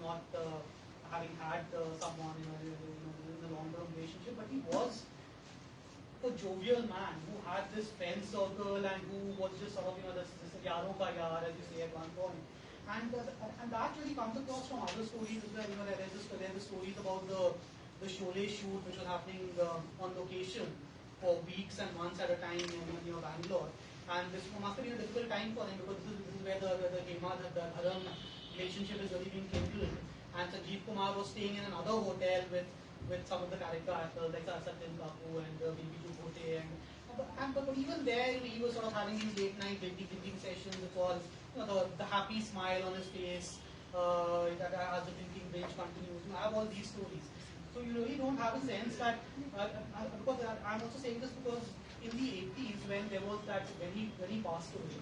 A: not having had someone in a long-term relationship. But he was a jovial man who had this friend circle and who was just sort of this yaron ka yaar, as you say at one point. And that really comes across from other stories as well. There's the stories about the Sholay shoot which was happening on location for weeks and months at a time near Bangalore. And this must have been a difficult time for him because this is where the Hema, the Dharam relationship is really being kindled. And Sanjeev Kumar was staying in another hotel with some of the character actors like Satyan Babu and Bibi Jubhote. But even there, he was sort of having these late night drinking sessions. It was the happy smile on his face as the drinking binge continues. You have all these stories. So you really don't have a sense that, because I'm also saying this because in the 80s when there was that, when he passed away,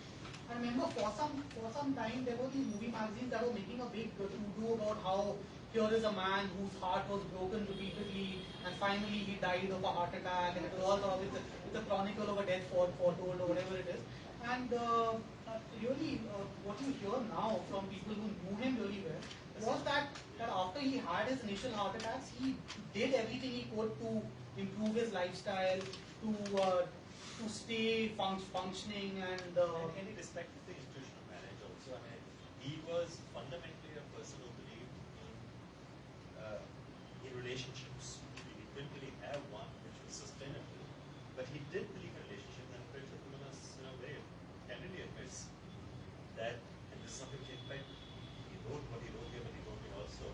A: I remember for some time there were these movie magazines that were making a big to-do about how here is a man whose heart was broken repeatedly and finally he died of a heart attack, and it was all sort of, it's a chronicle of a death foretold or whatever it is. And really what you hear now from people who knew him really well was that after he had his initial heart attacks, he did everything he could to improve his lifestyle, to stay functioning and
B: he respected the institution of marriage also. I mean, he was fundamentally a person who believed in relationships. He didn't really have one which was sustainable, but he did believe in relationships, and Pressure Kumanas, very candidly admits that, and this is something which in fact he wrote what he wrote here, but he wrote me also,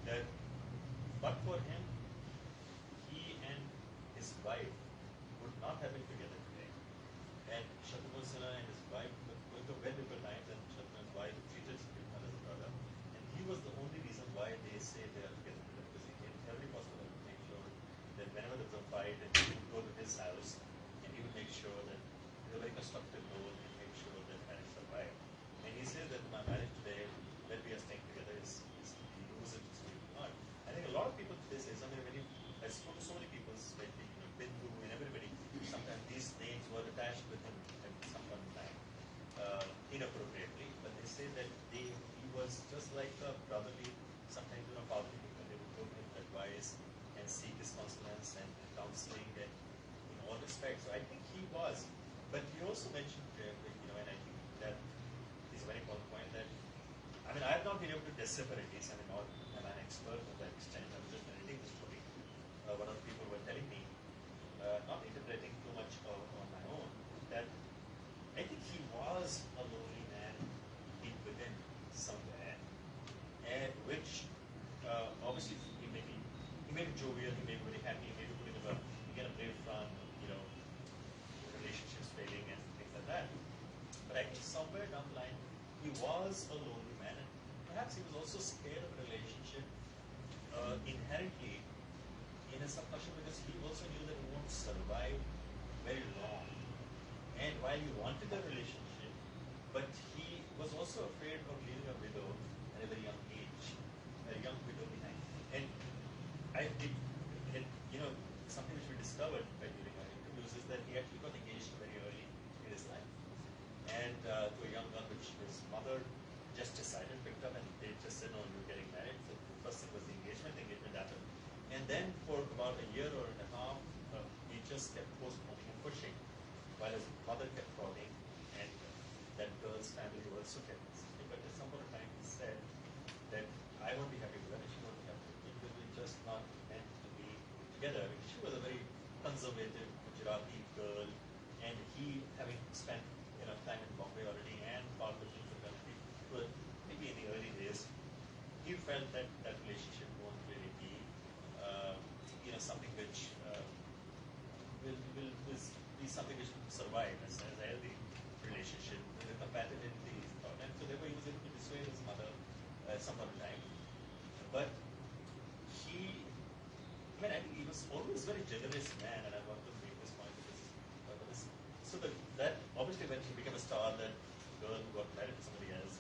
B: that but for him, he and his wife would not have been together today. And Shatrughan Sinha and his wife were going through very difficult times, and Shatrughan's wife treated him as a brother. And he was the only reason why they say they are together today, because he did every possible to make sure that whenever there was a fight, and he would go to his house, and he would make sure that they were very constructive note and make sure that the marriage survived. And he says that my marriage today, that we are staying together, is the lose it, not. I think a lot of people today say something when I spoke to so many people, especially Bindu and everybody, sometimes these names were attached with him at some point in time, inappropriately, but they say that he was just like a brotherly, sometimes fatherly figure. They would go to him for advice and seek his counselance and counseling and in all respects. So I think he was, but you also mentioned, and I think that is a very important point that, I mean, I have not been able to decipher it. I mean, I'm an expert to that extent. I was just narrating the story. One of the people were telling me, not interpreting too much on my own, that I think he was a lonely man deep within somewhere, and which obviously he may be jovial, he may be very happy, he may be putting up a brave front, relationships failing and things like that. But I think somewhere down the line, he was a lonely man, and perhaps he was also scared of a relationship inherently in a subconscious, because he also knew that he won't survive very long. And while he wanted a relationship, but he was also afraid of leaving a widow at a very young age, a young widow behind. And something which we discovered by doing our interviews is that he actually got engaged very early in his life. And to a young girl which his mother just decided, picked up, and they just said, no, you're getting married. So the first thing was the engagement happened. And then for about a year or and a half, he just kept postponing and pushing, while his mother kept calling, and that girl's family also kept insisting. But at some point of time, he said that I won't be happy with her, and she won't be happy with me, because we're just not meant to be together. I mean, she was a very conservative Gujarati girl, and he, having spent enough time in Bombay already and part of the film fraternity, well, maybe in the early days, he felt that that relationship won't really be, something which will be something which will survive as a healthy relationship. The compatibility is important. So therefore, he was able to dissuade his mother at some point in time. But I think he was always a very generous man, and I want to make this point because that obviously when he became a star, that girl who got married to somebody else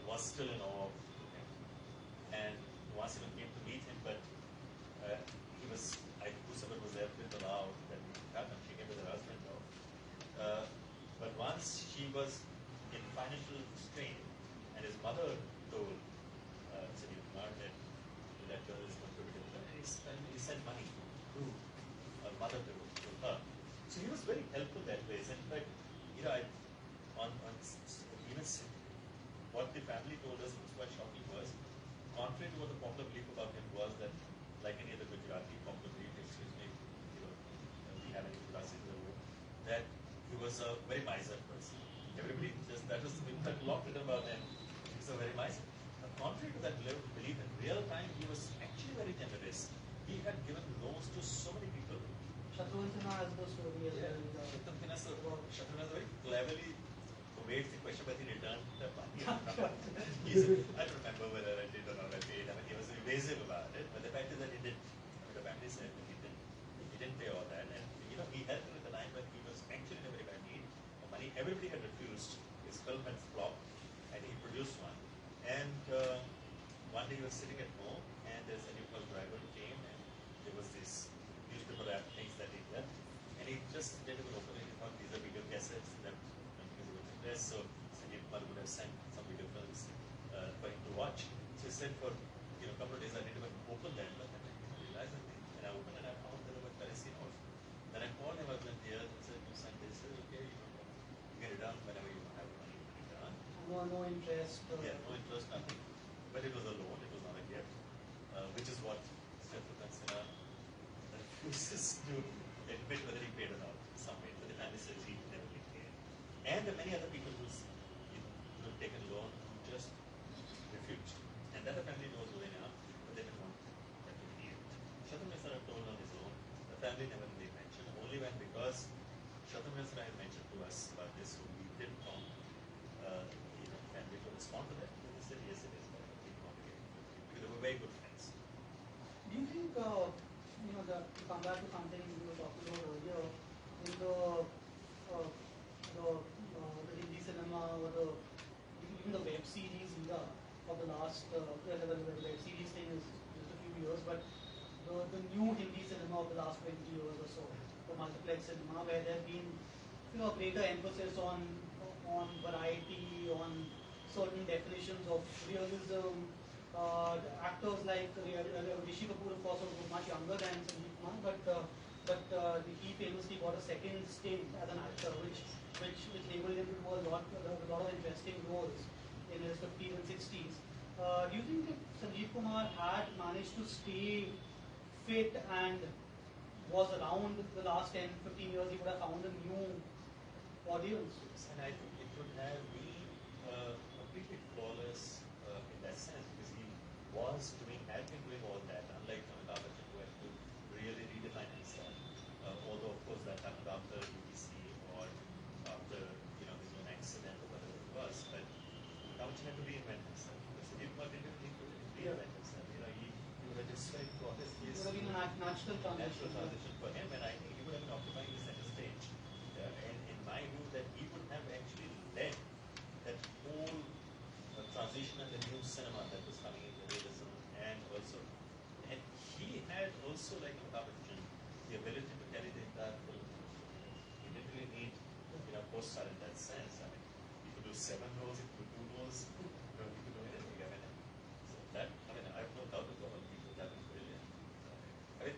B: was still in awe of him, and once even came to meet him, but whosoever was there didn't allow that to happen. She came with her husband though. But once she was in financial strain, and his mother told Sanjeev Kumar that girl is going to be difficult, and he sent money to her mother to her. So he was very helpful that way. In fact, even what the family told us was quite shocking was, contrary to what the popular belief about him was, that like any other Gujarati popular belief, excuse me, we have any Gujaratis in the room, that he was a very miser person. Everybody that was a lot written about him. He was a very miser. Contrary to that belief, in real time, he was actually very generous. He had given loans to so many people.
A: Shatrughan Sinha has the story as well.
B: Shatrughan very cleverly evades the question, but he returned the money. I don't remember whether I did or not I paid. I mean, he was evasive about it, but the fact is that he did. The family said that he didn't pay all that, and he helped him at the time when he was actually in a very bad need of money. Everybody had refused. His film had flopped, and he produced one. And one day he was sitting at home, and there's a new bus driver who came, and there was this newspaper wrap things that he left, and he just didn't even open it. He thought these are video cassettes that because it was press, so Sanjeev Kumar would have sent some video films for him to watch. So he said for a couple of days I didn't even open that, but then I realized that and I opened and I found there were currency notes. Then I called him up in here and said, you sent this, okay, you get it done whenever you have money to get it done.
A: No interest.
B: Yeah, no interest, nothing. But it was a loan, it was not a gift, which is what Shatrughan Sinha refuses to admit whether he paid or not. Some way, but the family says he never did pay. And there are many other people who have taken loan who just refused. And that the family knows well enough, but they didn't want that to be it. Shatrughan Sinha told on his own, the family never really mentioned, only when because Shatrughan Sinha had mentioned to us about this, so we didn't want family to respond to that. They said yes, it is, but I think not again. Because they were very good friends.
A: Do you think, to come back to something we were talking about earlier, in the Hindi cinema or even the web series era of the last, the web series thing is just a few years, but the new Hindi cinema of the last 20 years or so, the multiplex cinema, where there have been greater emphasis on variety, on certain definitions of realism. Actors like Rishi Kapoor, of course, was much younger than Sanjeev Kumar, but he famously got a second stint as an actor, which enabled him to do a lot of interesting roles in his 50s and 60s. Do you think if Sanjeev Kumar had managed to stay fit and was around the last 10, 15 years, he would have found a new audience?
B: And I think it would have been completely flawless in that sense, because he had been doing all that, unlike Amitabh Bachchan, who had to really redefine himself. Although, of course, that happened after BBC or after his own accident or whatever it was. But Amitabh Bachchan had to reinvent himself. Sanjeev Kumar didn't even need to reinvent himself. He
A: natural
B: transition for him, and I think he would have been occupying the center stage. And in my view, that he would have actually led that whole transition and the new cinema that was coming in, the realism, and also, and he had also, like Arjun, the ability to carry the entire film. He didn't really need, co-star in that sense. I mean, he could do 7 roles, he could do 2 roles, he could do anything. I mean, so that, I have no doubt at all. He would have been brilliant. I mean,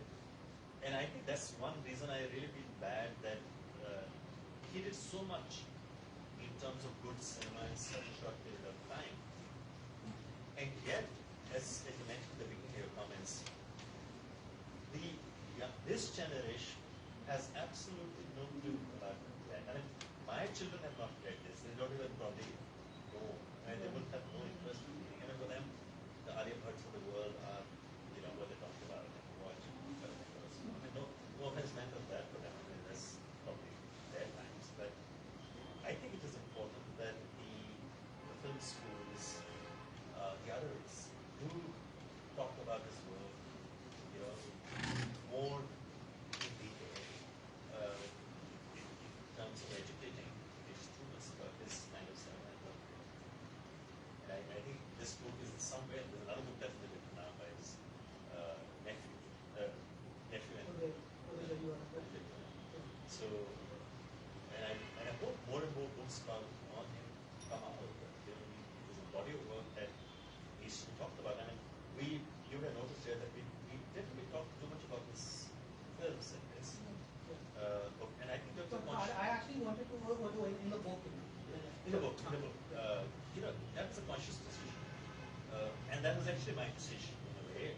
B: and I think that's one reason I really feel bad that he did so much in terms of good cinema in such a short period of time. And yet, as you mentioned at the beginning of your comments, this generation has absolutely no clue about that. I mean, my children have not read this. They don't even probably know. I mean, they would have no interest in reading. I mean, for them, the Aryabhats of the world are, what they talk about and watch. I mean, no offense meant of that for them. I mean, that's probably their times. But I think it is important that the film schools, the others, do talk about this world, more in detail in terms of educating the students about this kind of cinema. And I think this book is somewhere. There's another book that's been written now by his nephew and so. And I hope more and more books on him come out. There's a body of work that needs to be talked about. I mean, you have noticed here that we didn't really talk too much about his films in this book, and I think that's
A: I actually wanted to work in the book.
B: In the book. That was a conscious decision, and that was actually my decision in a way.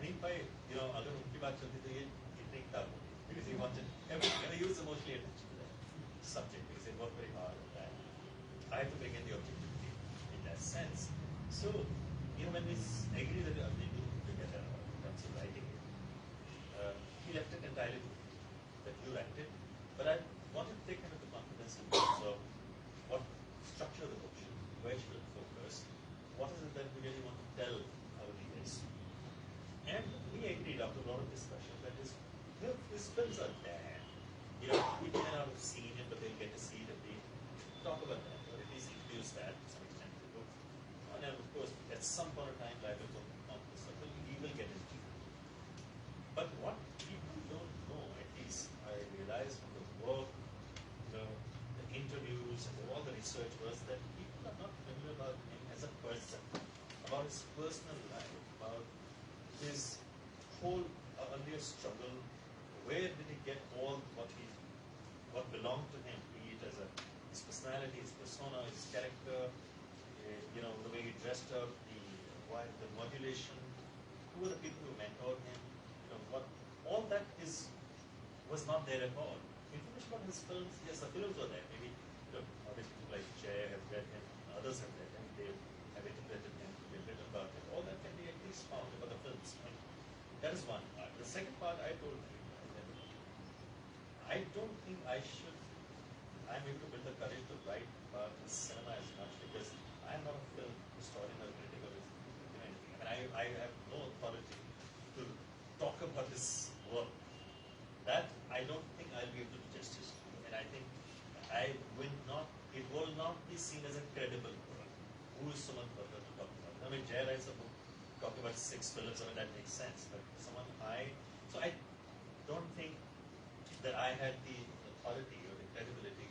B: Hanif bhai, अगर उनकी बात चलती तो ये इतनी किताब होती because he wanted he was emotionally attached to that subject because he worked very hard on that. I had to bring in the objectivity in that sense. So, when we agree that we do together in terms of writing it, he left it entirely to me, that you write it. But I wanted to take him into confidence in terms of what structure of the book should be, where should it focus, what is it that we really want to tell our readers. And we agreed after a lot of discussion that his films are there. We may not have seen it, but they'll get to see it if we talk about that, or at least introduce that to some extent in the book. And then, of course, at some point in time, life will come to something, we will get into it. But what people don't know, at least I realized from the work, the interviews, and all the research was that people are not familiar about him as a person, about his personal life, about his whole earlier struggle. Where did he get all what belonged to him, be it as his personality, his persona, his character, the way he dressed up, the modulation, who were the people who mentored him, all that was not there at all. Information about his films, yes, the films were there. Maybe other people like Jay have read him, others have read him, they have interpreted him, they've written about him. All that can be at least found about the films. And that is one part. The second part I told him, I don't think I'm able to build the courage to write about his cinema as much because I'm not a film historian or critic or anything. I mean, I have no authority to talk about his work. That I don't think I'll be able to do justice to. And I think it will not be seen as a credible work. Who is Sumant Batra to talk about? I mean, Jay writes a book talking about 6 films, I mean, that makes sense. But so I don't think that I had the authority or the credibility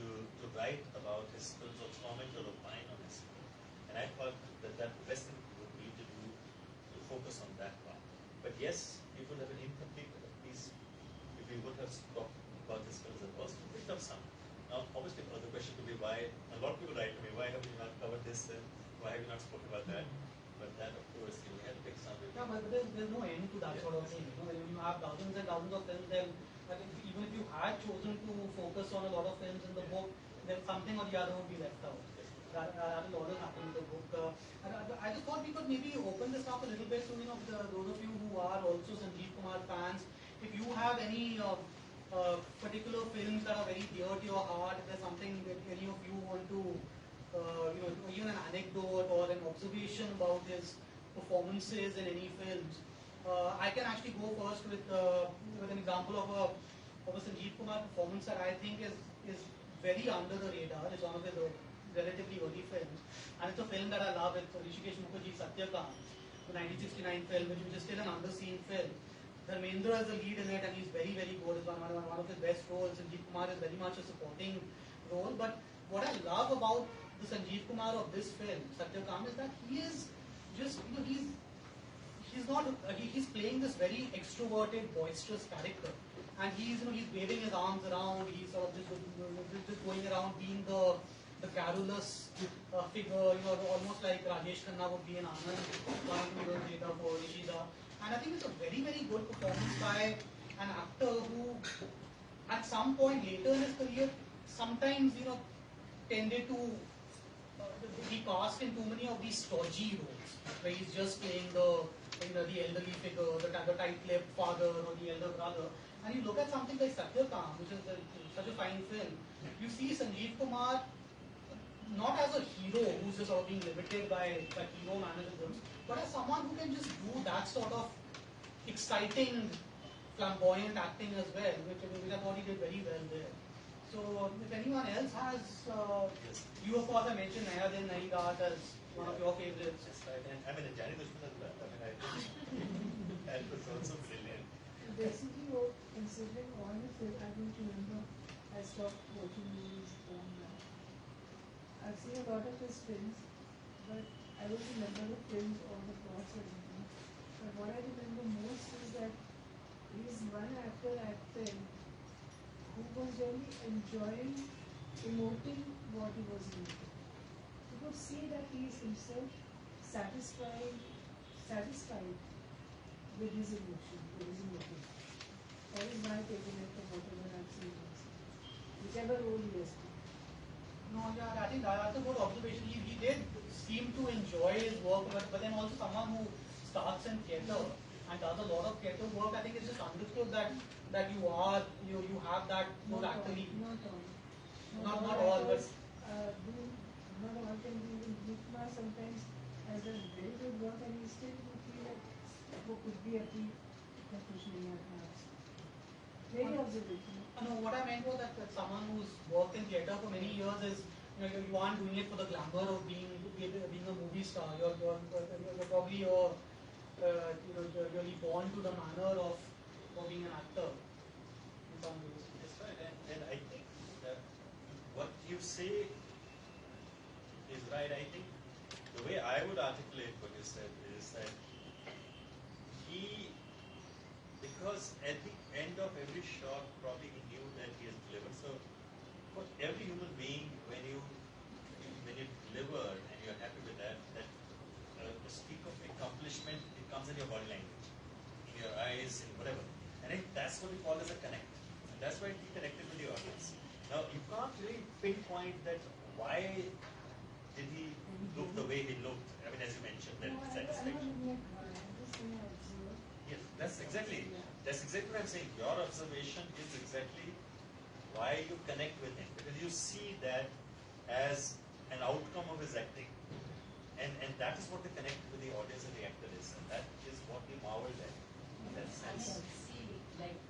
B: to write about his films or comment or opine on his film. And I thought that the best thing would be to focus on that part. But yes, it would have been incomplete at least if we would have talked about his films at first. We picked up some. Now, obviously, the question could be why, a lot of people write to me, why have you not covered this and why have you not spoken about that? But that, of course, we had to pick some.
A: Yeah, but there's no end to that sort of thing. When you have thousands and thousands of films, then even if you had chosen to focus on a lot of films in the book, then something or the other would be left out. That will always happen in the book. I just thought we could maybe open this up a little bit to those of you who are also Sanjeev Kumar fans. If you have any particular films that are very dear to your heart, if there's something that any of you want to, even an anecdote or an observation about his performances in any films, I can actually go first with an example of a Sanjeev Kumar performance that I think is very under the radar. It's one of his relatively early films, and it's a film that I love. It's Rishikesh Mukherjee's Satyakam, the 1969 film, which is still an underseen film. Dharmendra is the lead in it, and he's very, very good. It's one of his best roles. Sanjeev Kumar is very much a supporting role. But what I love about the Sanjeev Kumar of this film, Satyakam, is that he is just, he's not, he's playing this very extroverted, boisterous character. And he's waving his arms around, he's sort of just going around being the garrulous figure, almost like Rajesh Khanna would be in Anand, one of the heroes later for Rishida. And I think it's a very, very good performance by an actor who, at some point later in his career, sometimes, tended to be cast in too many of these stodgy roles, where he's just playing the elderly figure, the tight-lipped father or the elder brother. And you look at something like Satyakam, which is such a fine film, you see Sanjeev Kumar not as a hero who's just sort of being limited by hero mannerisms, but as someone who can just do that sort of exciting, flamboyant acting as well, which I thought he did very well there. So if anyone else has, you of course I mentioned Naya Din Nahi Raat as one of your favorites.
B: That's right. And I mean, Jani Dushman as well. I mean, I think that was also brilliant.
C: Basically, considering all the films, I don't remember, I stopped watching movies from now. I've seen a lot of his films, but I don't remember the films or the plots or anything. But what I remember most is that he's one actor at film who was really enjoying emoting what he was doing. You could see that he is himself satisfied with his emotion, with his emotion. That is my take on it from whatever I've seen. Whichever role he has played.
A: No, yeah, I think that's a good observation. He did seem to enjoy his work, but then also someone who starts in theatre and does a lot of theatre work, I think it's just understood that you have that actually.
C: Not all, but not all can be even Hikma sometimes has done very good work and he still would feel like what could be a pre-professional perhaps. Very observation.
A: No, what I meant was that someone who's worked in theatre for many years is, you aren't doing it for the glamour of being a movie star. You're probably you're really born to the manner of being an actor in some ways.
B: That's right. And I think that what you say is right. I think the way I would articulate what you said is that because at the end of every shot, probably he knew that he has delivered. So for every human being, when you deliver and you're happy with that the streak of accomplishment, it comes in your body language, in your eyes, in whatever. And I think that's what we call as a connect. And that's why he connected with the audience. Now you can't really pinpoint that why did he look the way he looked. I mean, as you mentioned, that satisfaction. Yes, that's exactly what I'm saying. Your observation is exactly why you connect with him, because you see that as an outcome of his acting, and that is what the connect with the audience and the actor is, and that is what we marveled at in that sense.
D: I mean, see, like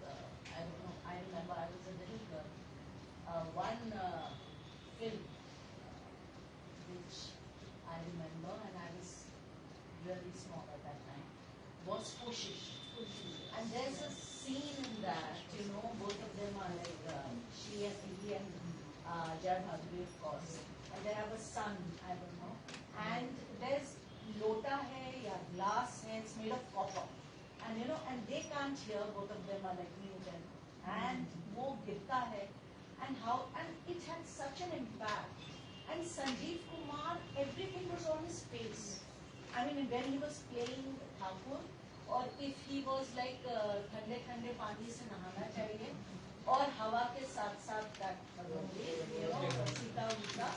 D: I don't know. I remember I was a little girl. One film which I remember, and I was really small at that time, was Koshish. And there's a scene in that, both of them are like he and Jad Bhaduri, of course. And they have a son, I don't know. And there's lota hai ya glass hai, it's made of copper. And and they can't hear, both of them are like mute and wo girta hai. And it had such an impact. And Sanjeev Kumar, everything was on his face. I mean, when he was playing Thakur, or if he was like ठंडे ठंडे पानी से नहाना चाहिए, और हवा के साथ साथ that सीता उषा,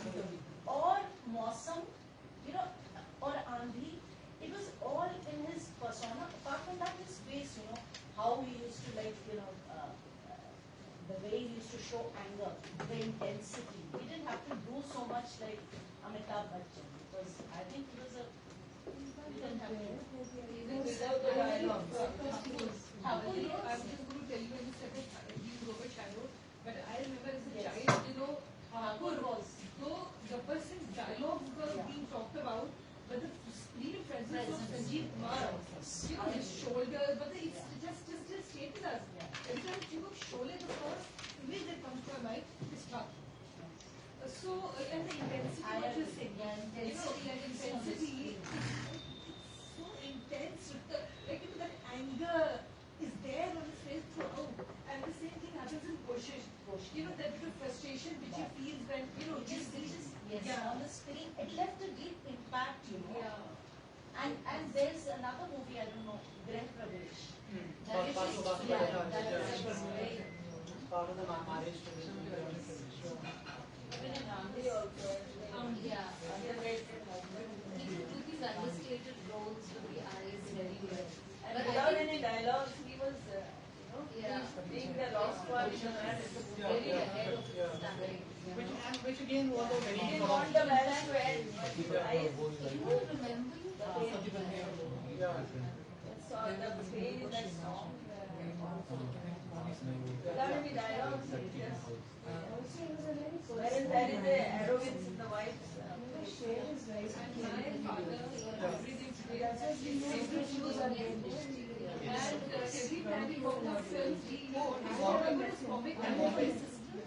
D: और मौसम, और आंधी, it was all in his persona. Apart from that, his face, how he used to the way he used to show anger, the intensity. He didn't have to do so much like Amitabh Bachchan, because I think he was a
C: Even
E: without the dialogue.
D: How
E: I'm
D: will
E: just going to tell you in a second, you Robert Shadow, but I remember as a child,
D: Thakur was.
E: though Gabbar Singh's dialogues were being talked about, but the screen presence of Sanjeev Kumar, his shoulders, but it's just stayed with us. Every time you look Sholay, the first image that comes to our mind is Truck. And the intensity of what you're saying, that intensity, it's so intense, like that anger is there on his face throughout. And the same thing happens in Koshish. That bit of frustration which he feels when,
D: On the screen, it left a deep impact,
E: Yeah.
D: And there's another movie, I don't know, Greh Pradesh. That is
A: Part of
D: very
A: part of the marriage tradition.
E: Even in Gandhi also.
D: He took these understated roles with the eyes very well.
E: And without any dialogues, he was, being the lost one in the marriage.
D: Very ahead of his time.
A: Which again was a very
E: He didn't want the marriage to end, but his eyes,
D: You will remember you
E: the pain in that song. Without any dialogues, it's just.
C: Also, he was a very
E: Whereas there is a arrogance in the wife's.
C: the share is right.
E: And my father, everything today,
C: That's why we know the shoes are there.
E: and every time he walked off film, he wanted his comic and his sister.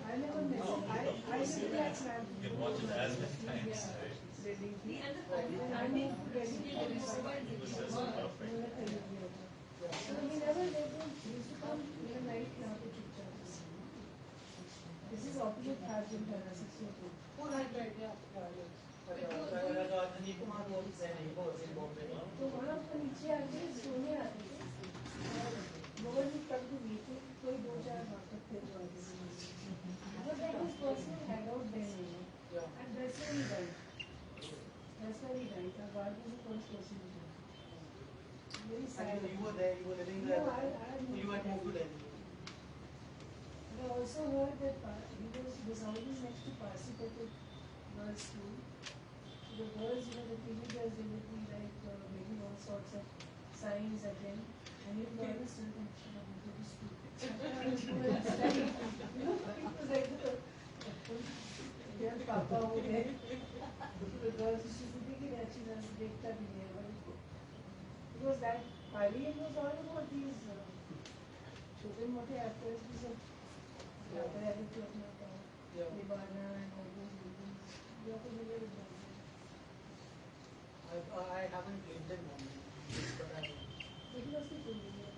C: I never miss it. I did that snap.
B: You can watch it as many times, right?
E: And the comic timing, he would remember and
B: It was
E: he
B: just
E: would
B: perfect.
C: So he never let them used to come even night now to Chupchap. This is opposite Arjun Singh.
A: Oh, right, yeah. Hanif Kumar was their neighbor in Bombay.
C: तो वहाँ पर नीचे आके सोने आते थे और बगल में कब भी मीटे कोई दो चार नाटक थे जो आते थे but like this person had out there and that's why he died. Our God was the first person to die. Very sad.
A: You were there, you were living there.
C: No, I
A: You had moved to Delhi.
C: I also heard that this house is next to Parsipatit Girls' School. The girls, the teenagers, they would be like making all sorts of signs at them, and you would always tell them, "Shut up, go to school." It was like their papa over there. The girls used to think that she was देखता भी नहीं है because that Bali was all about these छोटे मोटे actors भी सब जाते रहते थे अपना काम निभाना and all those things. You are familiar with that.
A: I haven't lived in Bombay, but I
C: It must be familiar.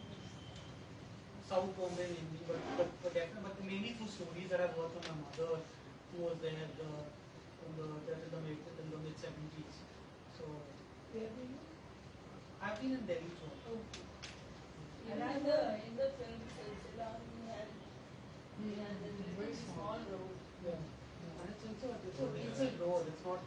A: South Bombay mainly, but definitely, but mainly through stories that I've heard from my mother, who was there in the mid 70s. So
C: Where were you?
A: I've been in Delhi too.
E: And in the film, Silsila, he had this very small road.
A: Yeah. And it's a road. It's not.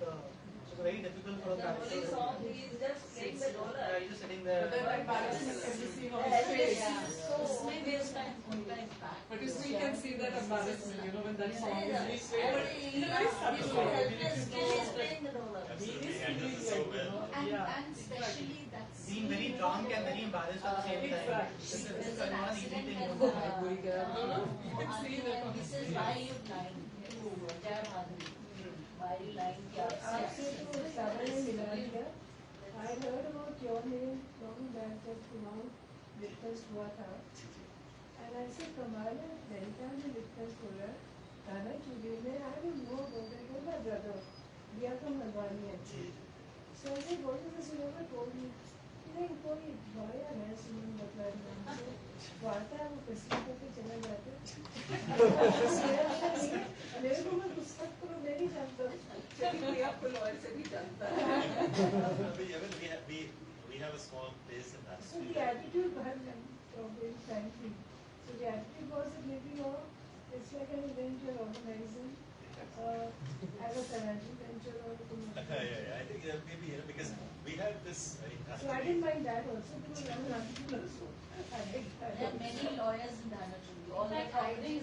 A: It's very difficult for a
E: The only
A: character.
E: song, he is just playing the roller.
A: Yeah, he's just sitting there.
F: But then that embarrassment can be seen on
E: Yeah,
F: his face.
E: so
D: Maybe it's time back.
F: But you still can see that embarrassment, when that song is
E: Yeah.
F: being played. In a very subtle way.
D: He's playing the role.
B: Absolutely, he handles it so well.
D: And especially that's
A: Being very drunk and very embarrassed at the same time.
F: Exactly.
A: This
D: there's
A: is
D: an
A: not an easy
D: accident
A: thing
D: when
A: to do.
F: You can see that on
D: he
F: his
D: says
F: face.
D: why you blind to Jai Madhuri. Why you lying to
C: आपसे तो सागर में मिला दिया. I heard about your name long back जब कुमार लिटरेस्ट हुआ था. And I said कमाल है ललिता ने लिटरेस्ट हुआ है. गाना चुगे में I don't know about it. My brother दिया तो मलवानी है. So I said what is this you never told me? नहीं कोई लॉयर है सुमंत बत्रा नाम से. वो आता है वो प्रेसिडेंट होके चला जाता है. मेरे को मैं पुस्तक को मैं नहीं जानता.
E: चलिए कोई आपको लॉयर से भी जानता है.
B: We have a small place in that
C: So the
B: street.
C: attitude, very frankly, so the attitude was that maybe it's like an event you're organizing as a financial venture or a commercial.
B: Yeah, I think maybe because we have this.
C: So I didn't mind that also because I'm an entrepreneur. So I like
D: There are
C: that.
D: many lawyers in Dhanachuri. All
E: In
D: the
E: fact, I think